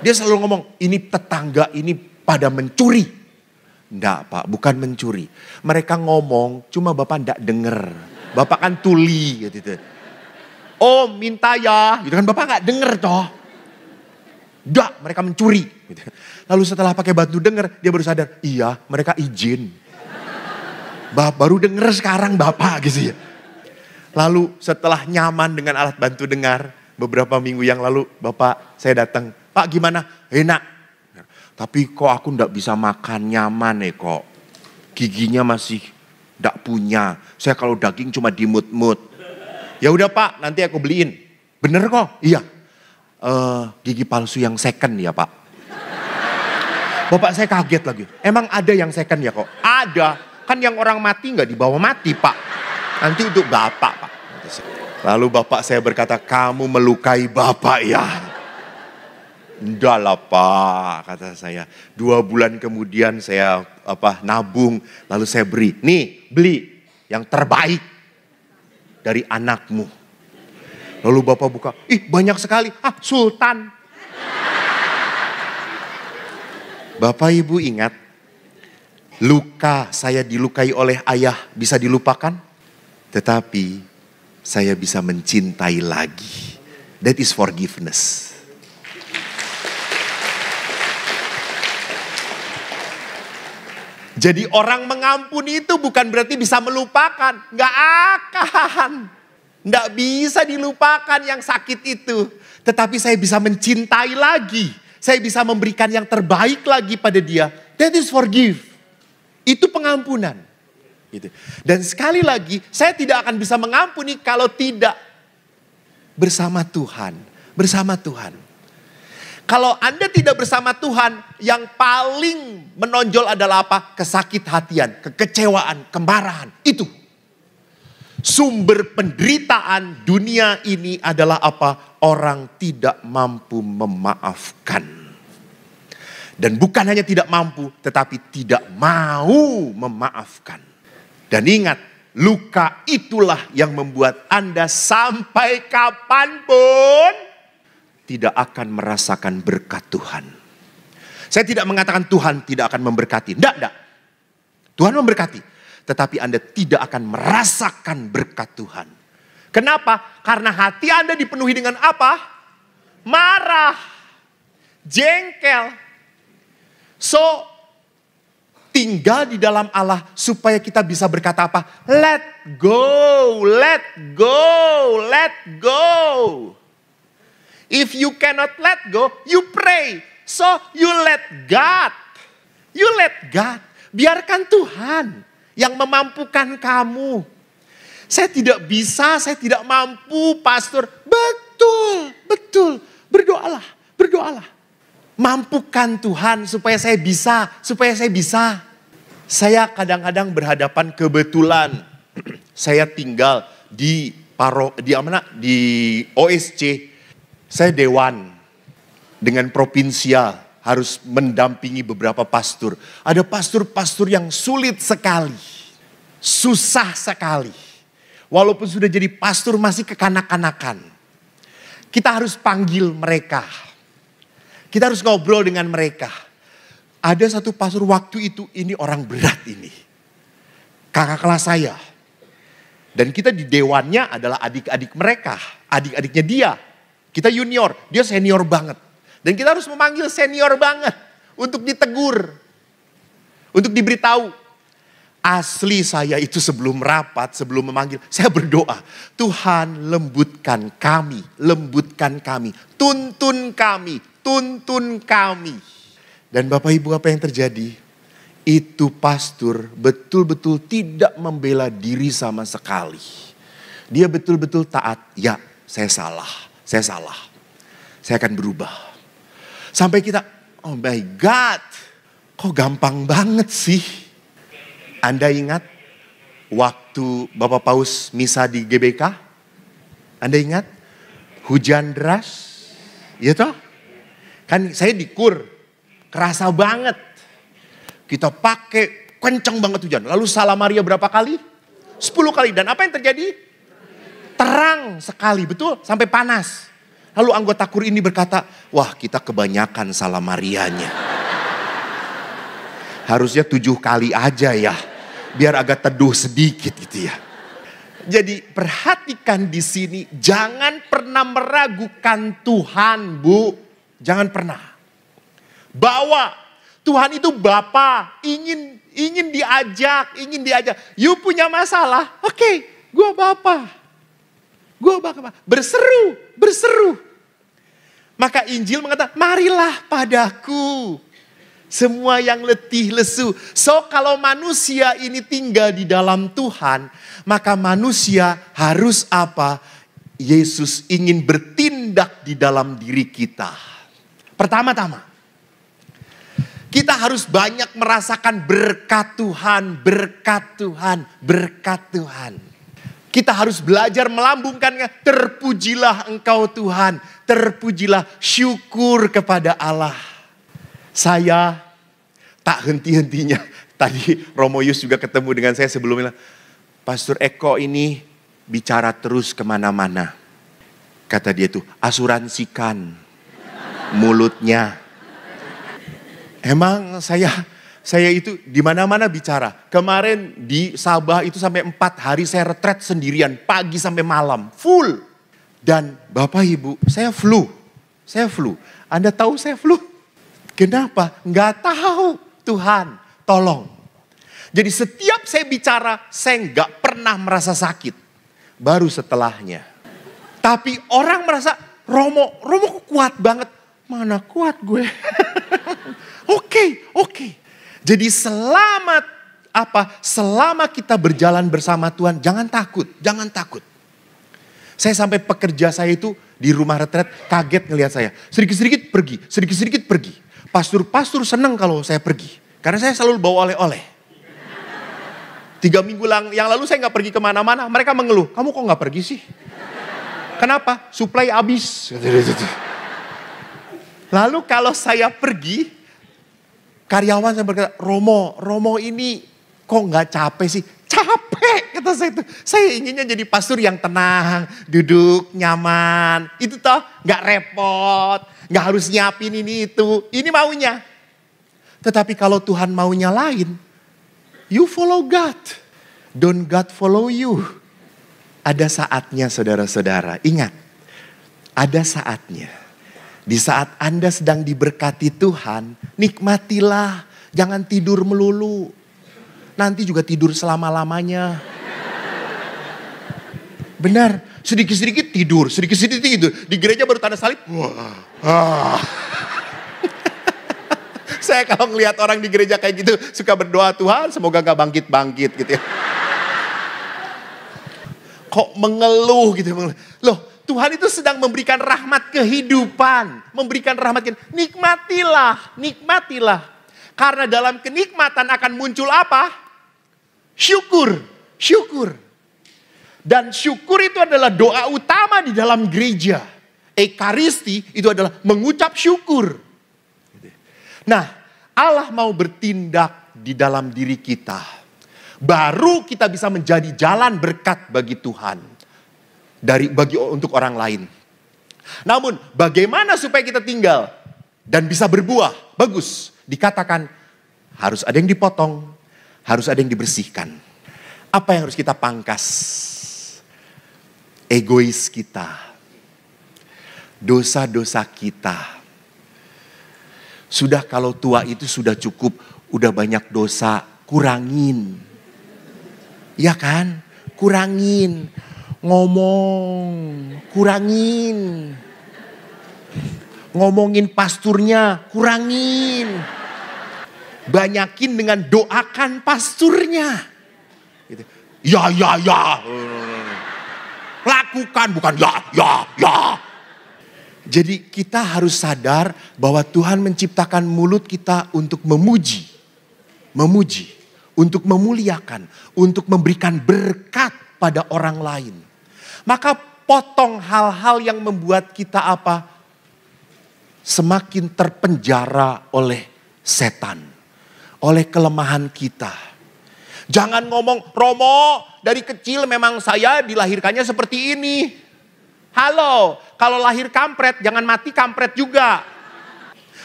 Dia selalu ngomong, ini tetangga ini pada mencuri. Enggak pak, bukan mencuri. Mereka ngomong, cuma bapak enggak denger. Bapak kan tuli gitu. Oh minta ya, gitu kan bapak enggak denger toh. Enggak, mereka mencuri. Gitu. Lalu setelah pakai bantu denger, dia baru sadar, iya mereka izin. Baru denger sekarang bapak gitu ya. Lalu setelah nyaman dengan alat bantu dengar, beberapa minggu yang lalu bapak saya datang, Pak gimana? Enak. Tapi kok aku enggak bisa makan nyaman kok. Giginya masih enggak punya. Saya kalau daging cuma dimut-mut. Ya udah Pak, nanti aku beliin. Bener kok? Iya. Gigi palsu yang second ya Pak. Bapak saya kaget lagi. Emang ada yang second ya kok? Ada. Kan yang orang mati nggak dibawa mati Pak. Nanti untuk Bapak Pak. Lalu Bapak saya berkata, kamu melukai Bapak ya. Enggak lah Pak, kata saya. 2 bulan kemudian saya nabung. Lalu saya beri. Nih beli yang terbaik dari anakmu. Lalu Bapak buka. Ih banyak sekali. Sultan. Bapak Ibu ingat. Luka saya dilukai oleh ayah bisa dilupakan. Tetapi saya bisa mencintai lagi. That is forgiveness. Jadi orang mengampuni itu bukan berarti bisa melupakan. Nggak akan. Nggak bisa dilupakan yang sakit itu. Tetapi saya bisa mencintai lagi. Saya bisa memberikan yang terbaik lagi pada dia. That is forgive. Itu pengampunan. Gitu. Dan sekali lagi, saya tidak akan bisa mengampuni kalau tidak bersama Tuhan. Bersama Tuhan. Kalau Anda tidak bersama Tuhan, yang paling menonjol adalah apa? Kesakit hatian, kekecewaan, kemarahan. Itu. Sumber penderitaan dunia ini adalah apa? Orang tidak mampu memaafkan. Dan bukan hanya tidak mampu, tetapi tidak mau memaafkan. Dan ingat, luka itulah yang membuat Anda sampai kapanpun tidak akan merasakan berkat Tuhan. Saya tidak mengatakan Tuhan tidak akan memberkati. Tidak. Tuhan memberkati. Tetapi Anda tidak akan merasakan berkat Tuhan. Kenapa? Karena hati Anda dipenuhi dengan apa? Marah. Jengkel. So, tinggal di dalam Allah supaya kita bisa berkata apa? Let go, let go, let go. If you cannot let go, you pray. So you let God. You let God. Biarkan Tuhan yang memampukan kamu. Saya tidak bisa, saya tidak mampu, pastor. Betul. Berdoalah, berdoalah. Mampukan Tuhan supaya saya bisa, Saya kadang-kadang berhadapan kebetulan. Saya tinggal di OSC. Saya dewan dengan provinsial harus mendampingi beberapa pastor. Ada pastor-pastor yang sulit sekali. Susah sekali. Walaupun sudah jadi pastor masih kekanak-kanakan. Kita harus panggil mereka. Kita harus ngobrol dengan mereka. Ada satu pastor waktu itu, ini orang berat ini. Kakak kelas saya. Dan kita di dewannya adalah adik-adik mereka. Adik-adiknya dia. Kita junior, dia senior banget. Dan kita harus memanggil senior banget untuk ditegur. Untuk diberitahu. Asli saya itu sebelum rapat, sebelum memanggil, saya berdoa. Tuhan lembutkan kami, tuntun kami. Dan Bapak Ibu apa yang terjadi? Itu pastor betul-betul tidak membela diri sama sekali. Dia betul-betul taat, ya saya salah. Saya akan berubah. Sampai kita, oh my God, kok gampang banget sih. Anda ingat waktu Bapak Paus misa di GBK? Anda ingat? Hujan deras, ya toh? Kan saya di KUR, kerasa banget. Kita pakai kencang banget hujan. Lalu Salam Maria berapa kali? 10 kali. Dan apa yang terjadi? Terang sekali, betul, sampai panas. Lalu anggota KUR ini berkata, wah kita kebanyakan Salam Marianya. Harusnya 7 kali aja ya, biar agak teduh sedikit gitu ya. Jadi perhatikan di sini, jangan pernah meragukan Tuhan, Bu. Jangan pernah. Bahwa Tuhan itu Bapa, ingin diajak. You punya masalah, oke, gua Bapa. Berseru. Maka Injil mengatakan, marilah padaku. Semua yang letih lesu. So kalau manusia ini tinggal di dalam Tuhan, maka manusia harus apa? Yesus ingin bertindak di dalam diri kita. Pertama-tama, kita harus banyak merasakan berkat Tuhan, berkat Tuhan, berkat Tuhan. Kita harus belajar melambungkannya. Terpujilah Engkau Tuhan, terpujilah, syukur kepada Allah. Saya tak henti-hentinya. Tadi Romo Yus juga ketemu dengan saya sebelumnya. Pastor Eko ini bicara terus kemana-mana. Kata dia tuh, asuransikan mulutnya. Emang saya itu di mana-mana bicara. Kemarin di Sabah itu sampai 4 hari saya retret sendirian. Pagi sampai malam, full. Dan Bapak Ibu, saya flu. Anda tahu saya flu? Kenapa? Nggak tahu. Tuhan, tolong. Jadi setiap saya bicara, saya nggak pernah merasa sakit. Baru setelahnya. Tapi orang merasa, Romo kok kuat banget. Mana kuat gue? Oke. Jadi selama kita berjalan bersama Tuhan, jangan takut. Saya sampai pekerja saya itu di rumah retret kaget ngelihat saya. Sedikit-sedikit pergi. Pastor senang kalau saya pergi. Karena saya selalu bawa oleh-oleh. 3 minggu yang lalu saya gak pergi kemana-mana. Mereka mengeluh, kamu kok gak pergi sih? Kenapa? Suplai habis. Lalu kalau saya pergi, karyawan saya berkata, Romo ini kok gak capek sih? Capek kata saya itu. Saya inginnya jadi pastor yang tenang, duduk nyaman. Itu toh gak repot, gak harus nyiapin ini itu. Ini maunya. Tetapi kalau Tuhan maunya lain, you follow God. Don't God follow you. Ada saatnya saudara-saudara, ingat. Ada saatnya. Di saat Anda sedang diberkati Tuhan, nikmatilah. Jangan tidur melulu. Nanti juga tidur selama-lamanya. Benar, sedikit-sedikit tidur. Di gereja baru tanda salib. Saya kalau ngelihat orang di gereja kayak gitu, suka berdoa, Tuhan semoga gak bangkit-bangkit gitu ya. Kok mengeluh gitu. Loh, Tuhan itu sedang memberikan rahmat kehidupan. Nikmatilah. Karena dalam kenikmatan akan muncul apa? Syukur. Dan syukur itu adalah doa utama di dalam gereja. Ekaristi itu adalah mengucap syukur. Nah, Allah mau bertindak di dalam diri kita. Baru kita bisa menjadi jalan berkat bagi Tuhan. Untuk orang lain. Namun bagaimana supaya kita tinggal dan bisa berbuah? Bagus. Dikatakan harus ada yang dipotong. Harus ada yang dibersihkan. Apa yang harus kita pangkas? Egois kita. Dosa-dosa kita. Sudah kalau tua itu sudah cukup. Udah banyak dosa. Kurangin. Ya kan? Kurangin. Kurangin. Ngomongin pasturnya, kurangin. Banyakin dengan doakan pasturnya. Gitu. Ya. Lakukan, bukan ya. Jadi kita harus sadar bahwa Tuhan menciptakan mulut kita untuk memuji. Untuk memuliakan, untuk memberikan berkat pada orang lain. Maka potong hal-hal yang membuat kita apa? Semakin terpenjara oleh setan. Oleh kelemahan kita. Jangan ngomong, Romo dari kecil memang saya dilahirkannya seperti ini. Halo, kalau lahir kampret jangan mati kampret juga.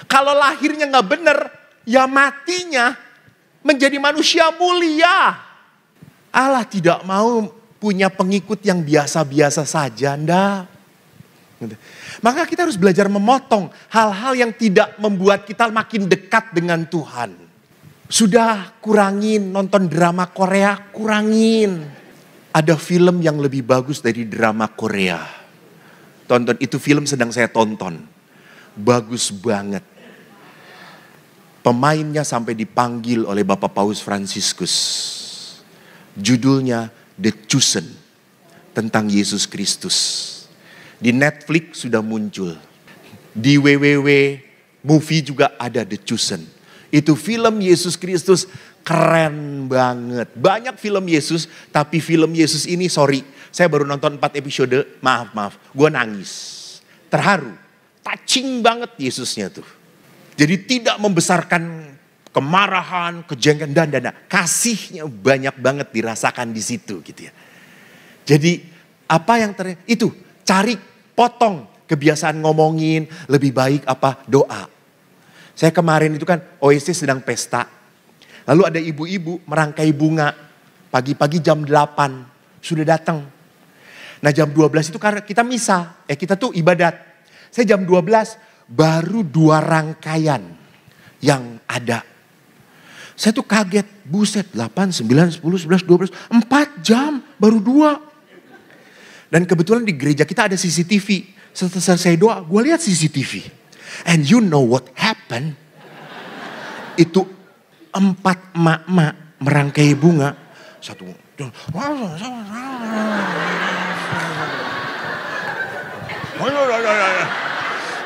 Kalau lahirnya gak bener, ya matinya menjadi manusia mulia. Allah tidak mau punya pengikut yang biasa-biasa saja, enggak. Maka kita harus belajar memotong hal-hal yang tidak membuat kita makin dekat dengan Tuhan. Sudah kurangin nonton drama Korea, kurangin. Ada film yang lebih bagus dari drama Korea. Tonton, itu film sedang saya tonton. Bagus banget. Pemainnya sampai dipanggil oleh Bapak Paus Fransiskus. Judulnya The Chosen, tentang Yesus Kristus. Di Netflix sudah muncul. Di www movie juga ada The Chosen. Itu film Yesus Kristus keren banget. Banyak film Yesus, tapi film Yesus ini saya baru nonton 4 episode, maaf, gue nangis. Terharu, touching banget Yesusnya tuh. Jadi tidak membesarkan kemarahan, kejengkelan dan kasihnya banyak banget dirasakan di situ gitu ya. Jadi apa yang itu cari potong kebiasaan ngomongin, lebih baik apa doa. Saya kemarin itu kan Oasis sedang pesta. Lalu ada ibu-ibu merangkai bunga. Pagi-pagi jam 8 sudah datang. Nah jam 12 itu karena kita misa, kita tuh ibadat. Saya jam 12 baru 2 rangkaian yang ada. Saya tuh kaget, buset 8, 9, 10, 11, 12, 4 jam baru 2. Dan kebetulan di gereja kita ada CCTV. Setelah saya doa, gue lihat CCTV. And you know what happened? Itu 4 emak-emak merangkai bunga. Satu.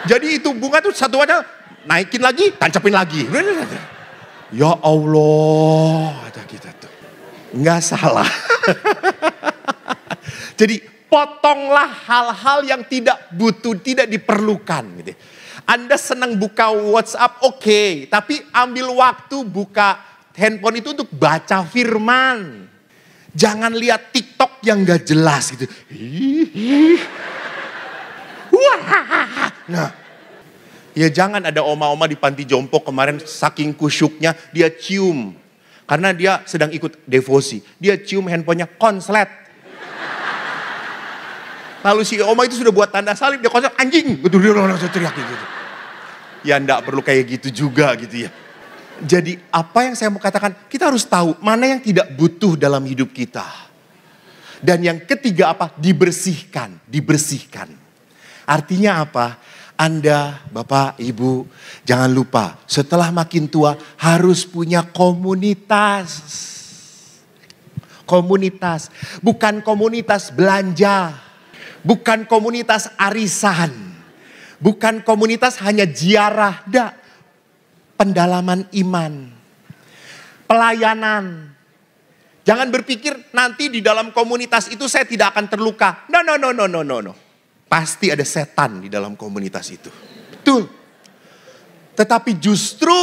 Jadi itu bunga tuh satu aja naikin lagi, tancapin lagi. Ya Allah, kata kita tuh. Nggak salah. Jadi potonglah hal-hal yang tidak butuh, tidak diperlukan. Gitu. Anda senang buka WhatsApp, oke. Tapi ambil waktu buka handphone itu untuk baca firman. Jangan lihat TikTok yang gak jelas gitu. Nah, ya jangan ada oma-oma di panti jompo kemarin saking kusyuknya dia cium. Karena dia sedang ikut devosi. Dia cium handphonenya konslet. Lalu si oma itu sudah buat tanda salib, dia konslet anjing. Betul, dia langsung teriak gitu. Ya enggak perlu kayak gitu juga gitu ya. Jadi apa yang saya mau katakan, kita harus tahu mana yang tidak butuh dalam hidup kita. Dan yang ketiga apa? Dibersihkan, dibersihkan. Artinya apa? Anda, Bapak, Ibu, jangan lupa setelah makin tua harus punya komunitas. Komunitas, bukan komunitas belanja, bukan komunitas arisan, bukan komunitas hanya ziarah, pendalaman iman, pelayanan. Jangan berpikir nanti di dalam komunitas itu saya tidak akan terluka. No. Pasti ada setan di dalam komunitas itu. Betul. Tetapi justru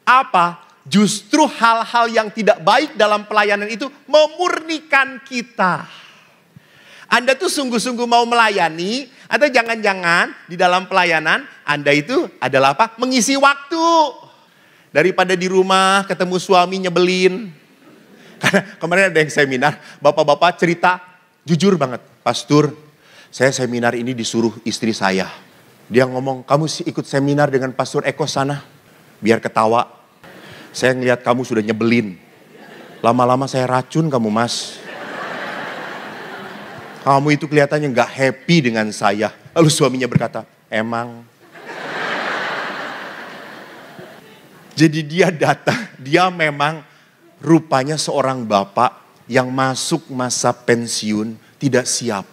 apa? Justru hal-hal yang tidak baik dalam pelayanan itu memurnikan kita. Anda tuh sungguh-sungguh mau melayani atau jangan-jangan di dalam pelayanan Anda itu adalah apa? Mengisi waktu. Daripada di rumah ketemu suami nyebelin. Karena kemarin ada yang seminar, bapak-bapak cerita jujur banget. Pastor, saya seminar ini disuruh istri saya. Dia ngomong, kamu ikut seminar dengan Pastor Eko sana. Biar ketawa. Saya ngelihat kamu sudah nyebelin. Lama-lama saya racun kamu mas. Kamu itu kelihatannya gak happy dengan saya. Lalu suaminya berkata, emang. Jadi dia datang, dia memang rupanya seorang bapak yang masuk masa pensiun tidak siap.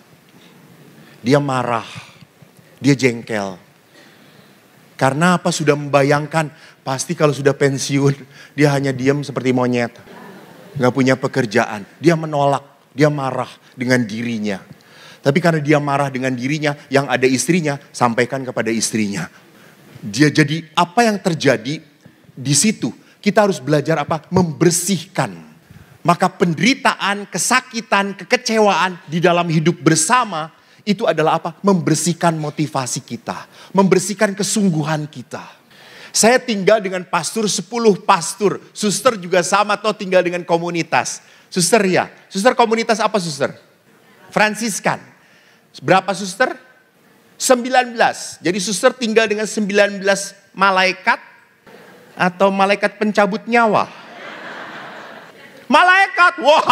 Dia marah, dia jengkel. Karena apa? Sudah membayangkan, pasti kalau sudah pensiun, dia hanya diam seperti monyet. Gak punya pekerjaan, dia menolak, dia marah dengan dirinya. Tapi karena dia marah dengan dirinya, yang ada istrinya, sampaikan kepada istrinya. Dia jadi apa yang terjadi di situ? Kita harus belajar apa? Membersihkan. Maka penderitaan, kesakitan, kekecewaan di dalam hidup bersama itu adalah apa? Membersihkan motivasi kita. Membersihkan kesungguhan kita. Saya tinggal dengan pastor, 10 pastor. Suster juga sama atau tinggal dengan komunitas. Suster ya. Suster komunitas apa suster? Fransiskan. Berapa suster? 19. Jadi suster tinggal dengan 19 malaikat. Atau malaikat pencabut nyawa. Malaikat. Wah.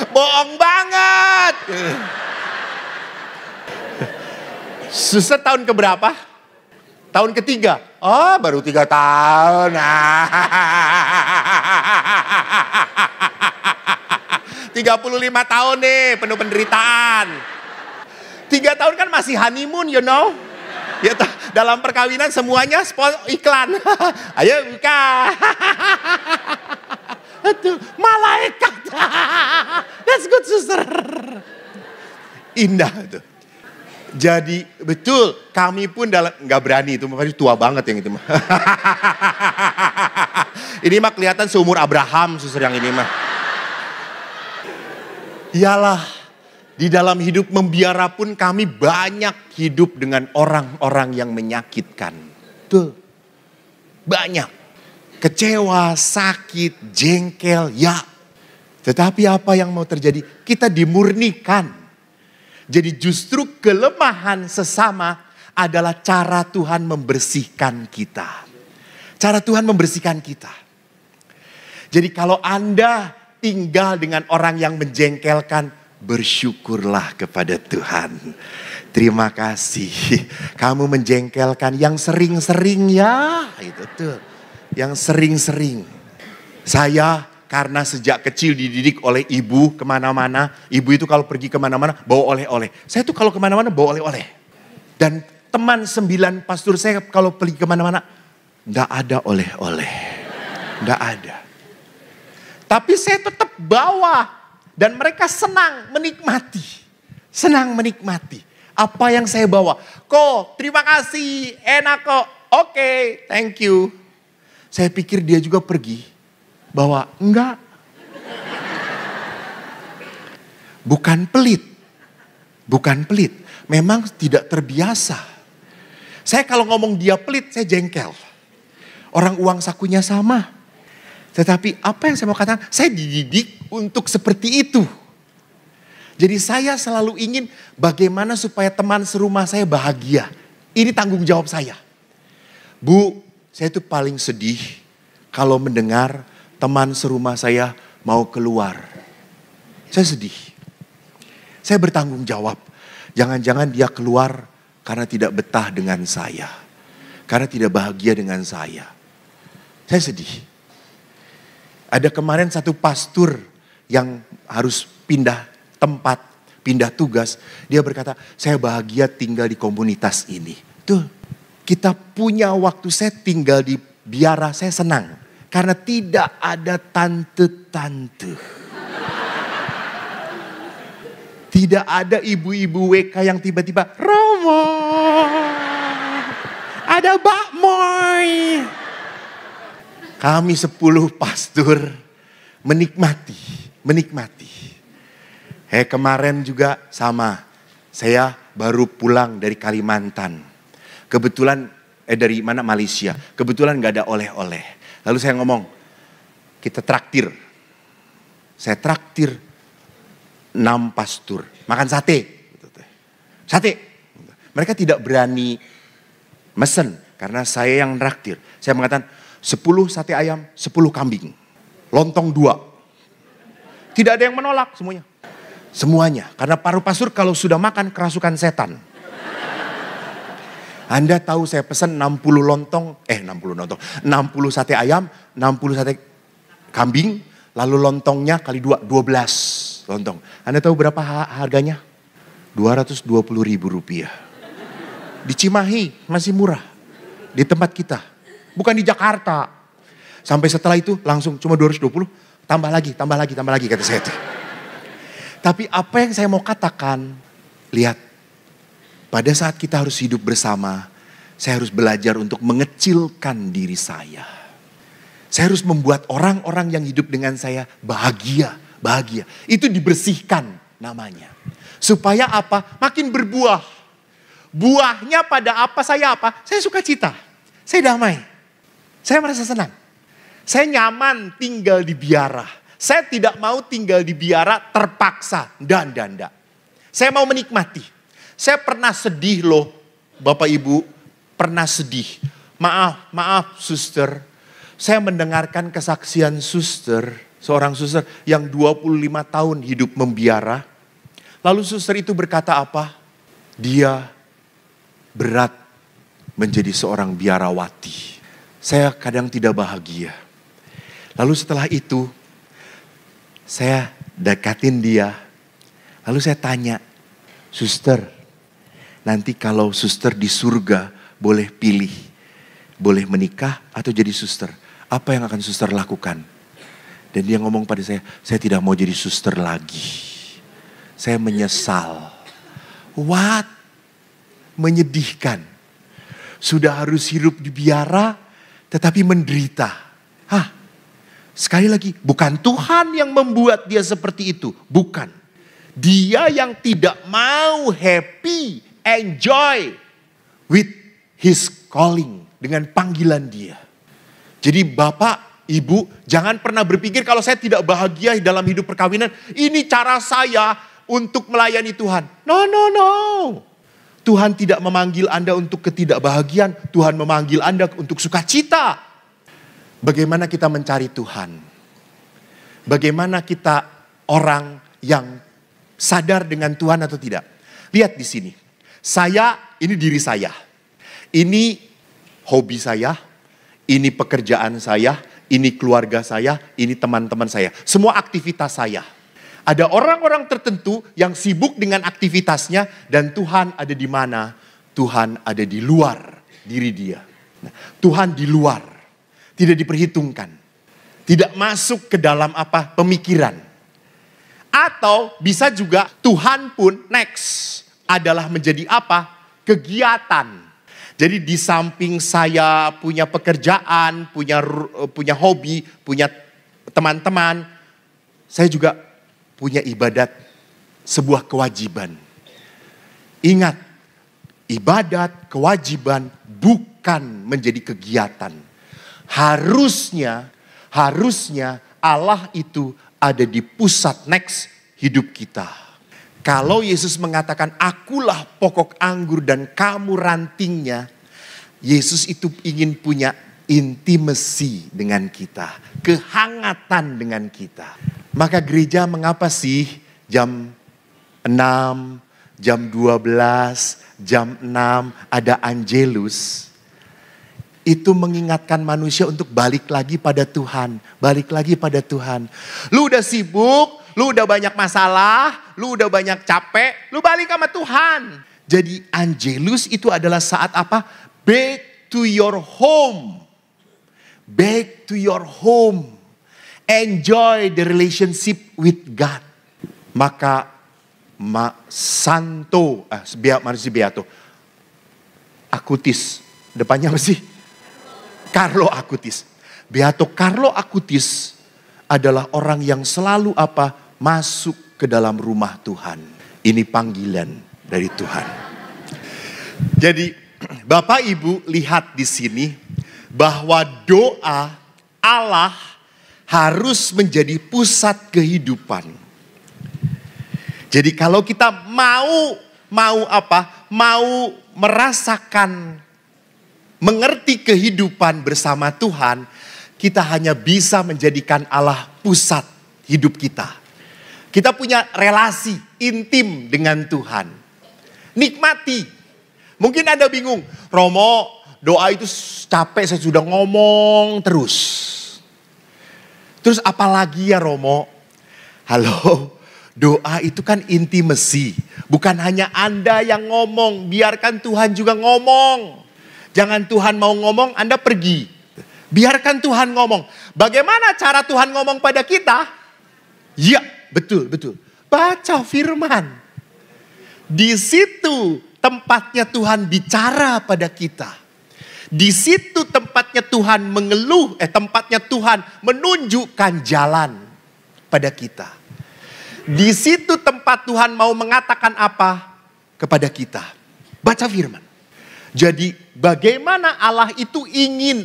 Bohong banget. Suster tahun keberapa? Tahun ketiga. Oh, baru 3 tahun. 35 tahun nih, penuh penderitaan. 3 tahun kan masih honeymoon, you know. Ya, dalam perkawinan semuanya iklan. Ayo buka. Itu malaikat. That's good, suster. Indah itu. Jadi betul, kami pun nggak berani itu, masih tua banget yang itu mah. Ini mah kelihatan seumur Abraham, suster yang ini mah. Iyalah, di dalam hidup membiara pun kami banyak hidup dengan orang-orang yang menyakitkan. Tuh, banyak. Kecewa, sakit, jengkel, ya. Tetapi apa yang mau terjadi? Kita dimurnikan. Jadi justru kelemahan sesama adalah cara Tuhan membersihkan kita. Cara Tuhan membersihkan kita. Jadi kalau Anda tinggal dengan orang yang menjengkelkan, bersyukurlah kepada Tuhan. Terima kasih. Kamu menjengkelkan yang sering-sering ya. Itu tuh. Yang sering-sering. Saya karena sejak kecil dididik oleh ibu kemana-mana. Ibu itu kalau pergi kemana-mana bawa oleh-oleh. Saya tuh kalau kemana-mana bawa oleh-oleh. Dan teman 9 pastor saya kalau pergi kemana-mana. Nggak ada oleh-oleh. Nggak ada. Tapi saya tetap bawa. Dan mereka senang menikmati. Senang menikmati. Apa yang saya bawa. Kok terima kasih. Enak kok. Oke, thank you. Saya pikir dia juga pergi. Bahwa enggak. Bukan pelit. Bukan pelit. Memang tidak terbiasa. Saya kalau ngomong dia pelit, saya jengkel. Orang uang sakunya sama. Tetapi apa yang saya mau katakan, saya dididik untuk seperti itu. Jadi saya selalu ingin bagaimana supaya teman serumah saya bahagia. Ini tanggung jawab saya. Bu, saya itu paling sedih kalau mendengar teman serumah saya mau keluar. Saya sedih. Saya bertanggung jawab. Jangan-jangan dia keluar karena tidak betah dengan saya. Karena tidak bahagia dengan saya. Saya sedih. Ada kemarin satu pastor yang harus pindah tempat, pindah tugas. Dia berkata, saya bahagia tinggal di komunitas ini. Tuh, kita punya waktu, saya tinggal di biara, saya senang. Karena tidak ada tante-tante. Tidak ada ibu-ibu WK yang tiba-tiba, Romo, ada Mbak Moy. Kami 10 pastor menikmati. Kemarin juga sama. Saya baru pulang dari Kalimantan. Kebetulan, dari mana Malaysia. Kebetulan gak ada oleh-oleh. Lalu saya ngomong, kita traktir. Saya traktir 6 pastor. Makan sate. Sate. Mereka tidak berani mesen. Karena saya yang traktir. Saya mengatakan 10 sate ayam, 10 kambing. Lontong 2. Tidak ada yang menolak semuanya. Semuanya. Karena paruh pastor kalau sudah makan kerasukan setan. Anda tahu saya pesan 60 sate ayam, 60 sate kambing, lalu lontongnya kali 2, 12 lontong. Anda tahu berapa harganya? 220.000 rupiah. Di Cimahi masih murah. Di tempat kita. Bukan di Jakarta. Sampai setelah itu langsung cuma 220, tambah lagi kata saya itu. Tapi apa yang saya mau katakan, lihat. Pada saat kita harus hidup bersama, saya harus belajar untuk mengecilkan diri saya. Saya harus membuat orang-orang yang hidup dengan saya bahagia. Itu dibersihkan namanya. Supaya apa? Makin berbuah. Buahnya pada apa? Saya suka cita. Saya damai. Saya merasa senang. Saya nyaman tinggal di biara. Saya tidak mau tinggal di biara terpaksa. Dan. Saya mau menikmati. Saya pernah sedih loh, Bapak Ibu, pernah sedih. Maaf suster, saya mendengarkan kesaksian suster, seorang suster yang 25 tahun hidup membiara. Lalu suster itu berkata apa? Dia berat menjadi seorang biarawati. Saya kadang tidak bahagia. Lalu setelah itu, saya dekatin dia. Lalu saya tanya, suster, nanti kalau suster di surga boleh pilih. Boleh menikah atau jadi suster. Apa yang akan suster lakukan? Dan dia ngomong pada saya tidak mau jadi suster lagi. Saya menyesal. What? Menyedihkan. Sudah harus hidup di biara, tetapi menderita. Sekali lagi, bukan Tuhan yang membuat dia seperti itu. Bukan. Dia yang tidak mau happy, enjoy with his calling. Dengan panggilan dia. Jadi Bapak, Ibu, jangan pernah berpikir kalau saya tidak bahagia dalam hidup perkawinan. Ini cara saya untuk melayani Tuhan. No. Tuhan tidak memanggil Anda untuk ketidakbahagiaan. Tuhan memanggil Anda untuk sukacita. Bagaimana kita mencari Tuhan? Bagaimana kita orang yang sadar dengan Tuhan atau tidak? Lihat di sini. Ini diri saya. Ini hobi saya. Ini pekerjaan saya. Ini keluarga saya. Ini teman-teman saya. Semua aktivitas saya. Ada orang-orang tertentu yang sibuk dengan aktivitasnya dan Tuhan ada di mana? Tuhan ada di luar diri dia. Nah, Tuhan di luar, tidak diperhitungkan. Tidak masuk ke dalam pemikiran. Atau bisa juga Tuhan pun next adalah menjadi kegiatan. Jadi di samping saya punya pekerjaan, punya hobi, punya teman-teman, saya juga punya ibadat, sebuah kewajiban. Ingat, ibadat, kewajiban bukan menjadi kegiatan. Harusnya Allah itu ada di pusat next hidup kita. Kalau Yesus mengatakan, akulah pokok anggur dan kamu rantingnya. Yesus itu ingin punya intimacy dengan kita. Kehangatan dengan kita. Maka gereja mengapa sih jam 6, jam 12, jam 6 ada Angelus. Itu mengingatkan manusia untuk balik lagi pada Tuhan. Balik lagi pada Tuhan. Lu udah sibuk, lu udah banyak masalah, lu udah banyak capek, lu balik sama Tuhan. Jadi Angelus itu adalah saat Back to your home. Back to your home. Enjoy the relationship with God. Maka Santo, Beato Acutis. Depannya apa sih? Carlo Acutis. Beato Carlo Acutis adalah orang yang selalu masuk ke dalam rumah Tuhan. Ini panggilan dari Tuhan. Jadi Bapak Ibu lihat di sini bahwa doa Allah harus menjadi pusat kehidupan. Jadi kalau kita mau merasakan, mengerti kehidupan bersama Tuhan, kita hanya bisa menjadikan Allah pusat hidup kita. Kita punya relasi intim dengan Tuhan. Nikmati. Mungkin Anda bingung, Romo, doa itu capek, saya sudah ngomong terus. Terus apalagi ya Romo? Halo, doa itu kan intimacy. Bukan hanya Anda yang ngomong, biarkan Tuhan juga ngomong. Jangan Tuhan mau ngomong, Anda pergi. Biarkan Tuhan ngomong. Bagaimana cara Tuhan ngomong pada kita? Ya, betul. Baca firman. Di situ tempatnya Tuhan bicara pada kita. Di situ tempatnya Tuhan mengeluh, tempatnya Tuhan menunjukkan jalan pada kita. Di situ tempat Tuhan mau mengatakan apa kepada kita. Baca firman. Jadi bagaimana Allah itu ingin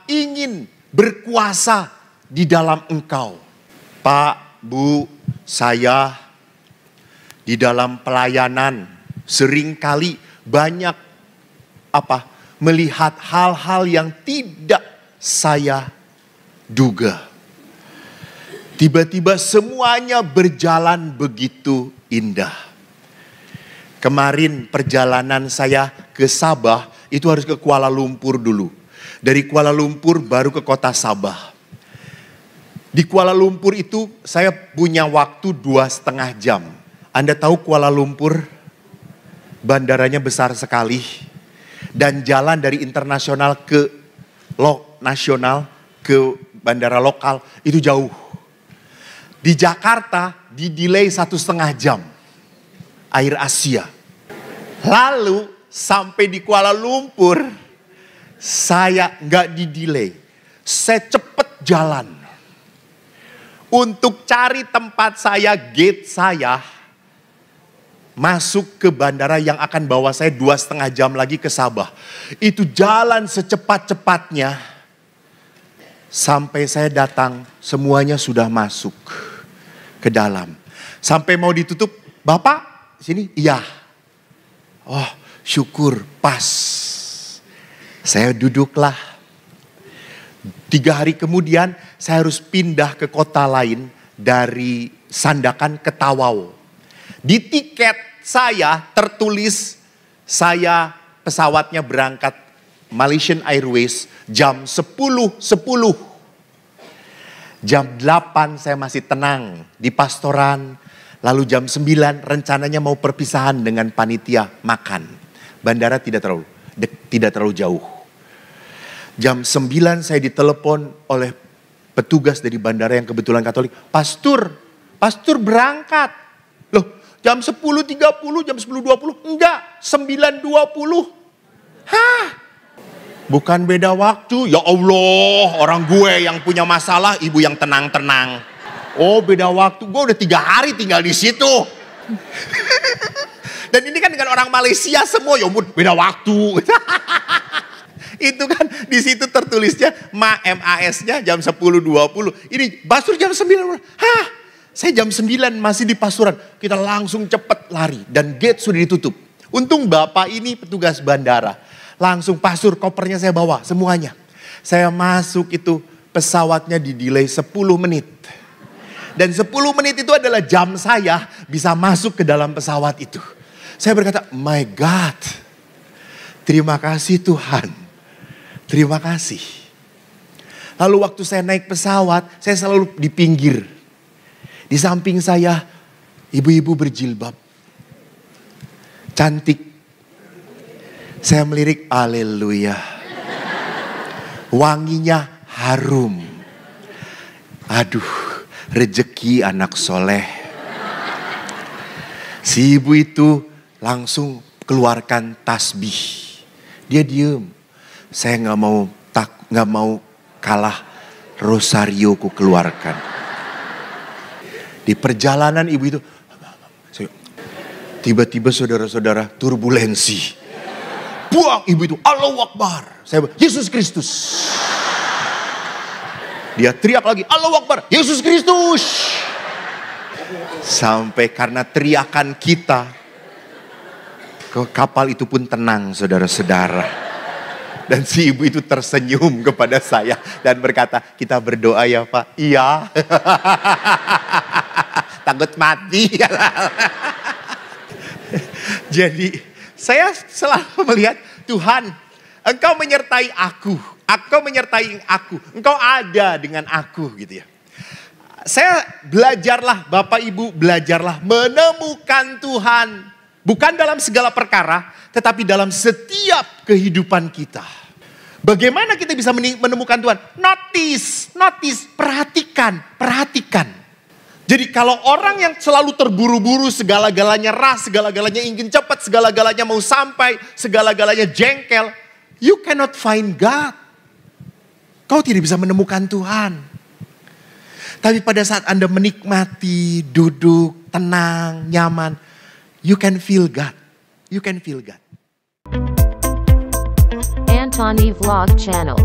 Ingin berkuasa di dalam engkau. Pak, Bu, saya di dalam pelayanan seringkali banyak melihat hal-hal yang tidak saya duga. Tiba-tiba semuanya berjalan begitu indah. Kemarin perjalanan saya ke Sabah itu harus ke Kuala Lumpur dulu. Dari Kuala Lumpur baru ke kota Sabah. Di Kuala Lumpur itu saya punya waktu 2,5 jam. Anda tahu Kuala Lumpur bandaranya besar sekali. Dan jalan dari internasional ke nasional ke bandara lokal itu jauh. Di Jakarta di delay 1,5 jam. Air Asia. Lalu sampai di Kuala Lumpur saya nggak di delay. Saya cepet jalan. Untuk cari tempat saya, gate saya. Masuk ke bandara yang akan bawa saya 2,5 jam lagi ke Sabah. Itu jalan secepat-cepatnya. Sampai saya datang semuanya sudah masuk ke dalam. Sampai mau ditutup, Bapak sini? Iya. Oh syukur pas. Saya duduklah. 3 hari kemudian saya harus pindah ke kota lain dari Sandakan ke Tawau. Di tiket saya tertulis saya pesawatnya berangkat Malaysian Airways jam 10.10. Jam 8 saya masih tenang di pastoran. Lalu jam 9 rencananya mau perpisahan dengan panitia makan. Bandara tidak terlalu jauh. Jam 9 saya ditelepon oleh petugas dari bandara yang kebetulan Katolik. Pastor berangkat. Loh jam 10.30, jam 10.20. Enggak, 9.20. Hah? Bukan beda waktu. Ya Allah, orang gue yang punya masalah, ibu yang tenang-tenang. Oh beda waktu, gue udah 3 hari tinggal di situ. Dan ini kan dengan orang Malaysia semua, ya ampun beda waktu. Itu kan di situ tertulisnya MAS-nya jam 10.20. Ini Pastor jam 9. Hah? Saya jam 9 masih di pastoran. Kita langsung cepet lari dan gate sudah ditutup. Untung Bapak ini petugas bandara. Langsung Pastor kopernya saya bawa semuanya. Saya masuk itu pesawatnya di delay 10 menit. Dan 10 menit itu adalah jam saya bisa masuk ke dalam pesawat itu. Saya berkata, my God, terima kasih Tuhan. Terima kasih. Lalu waktu saya naik pesawat, saya selalu di pinggir. Di samping saya, ibu-ibu berjilbab. Cantik. Saya melirik, haleluya. Wanginya harum. Aduh. Rezeki anak soleh. Si ibu itu langsung keluarkan tasbih. Dia diem. Saya nggak mau kalah. Rosario ku keluarkan. Di perjalanan ibu itu, tiba-tiba saudara-saudara turbulensi. Buang ibu itu, Allahu Akbar. Saya Yesus Kristus. Dia teriak lagi, Allahu Akbar, Yesus Kristus. Sampai karena teriakan kita, kapal itu pun tenang saudara-saudara. Dan si ibu itu tersenyum kepada saya dan berkata, kita berdoa ya Pak. Iya. Takut mati. Jadi saya selalu melihat Tuhan, Engkau menyertai aku. Engkau menyertai aku, Engkau ada dengan aku gitu ya. Saya belajarlah, Bapak Ibu belajarlah menemukan Tuhan. Bukan dalam segala perkara, tetapi dalam setiap kehidupan kita. Bagaimana kita bisa menemukan Tuhan? Notice, perhatikan. Jadi kalau orang yang selalu terburu-buru, segala-galanya ras, segala-galanya ingin cepat, segala-galanya mau sampai, segala-galanya jengkel, you cannot find God. Kau tidak bisa menemukan Tuhan. Tapi pada saat Anda menikmati, duduk, tenang, nyaman, you can feel God. You can feel God. Antoni Vlog Channel.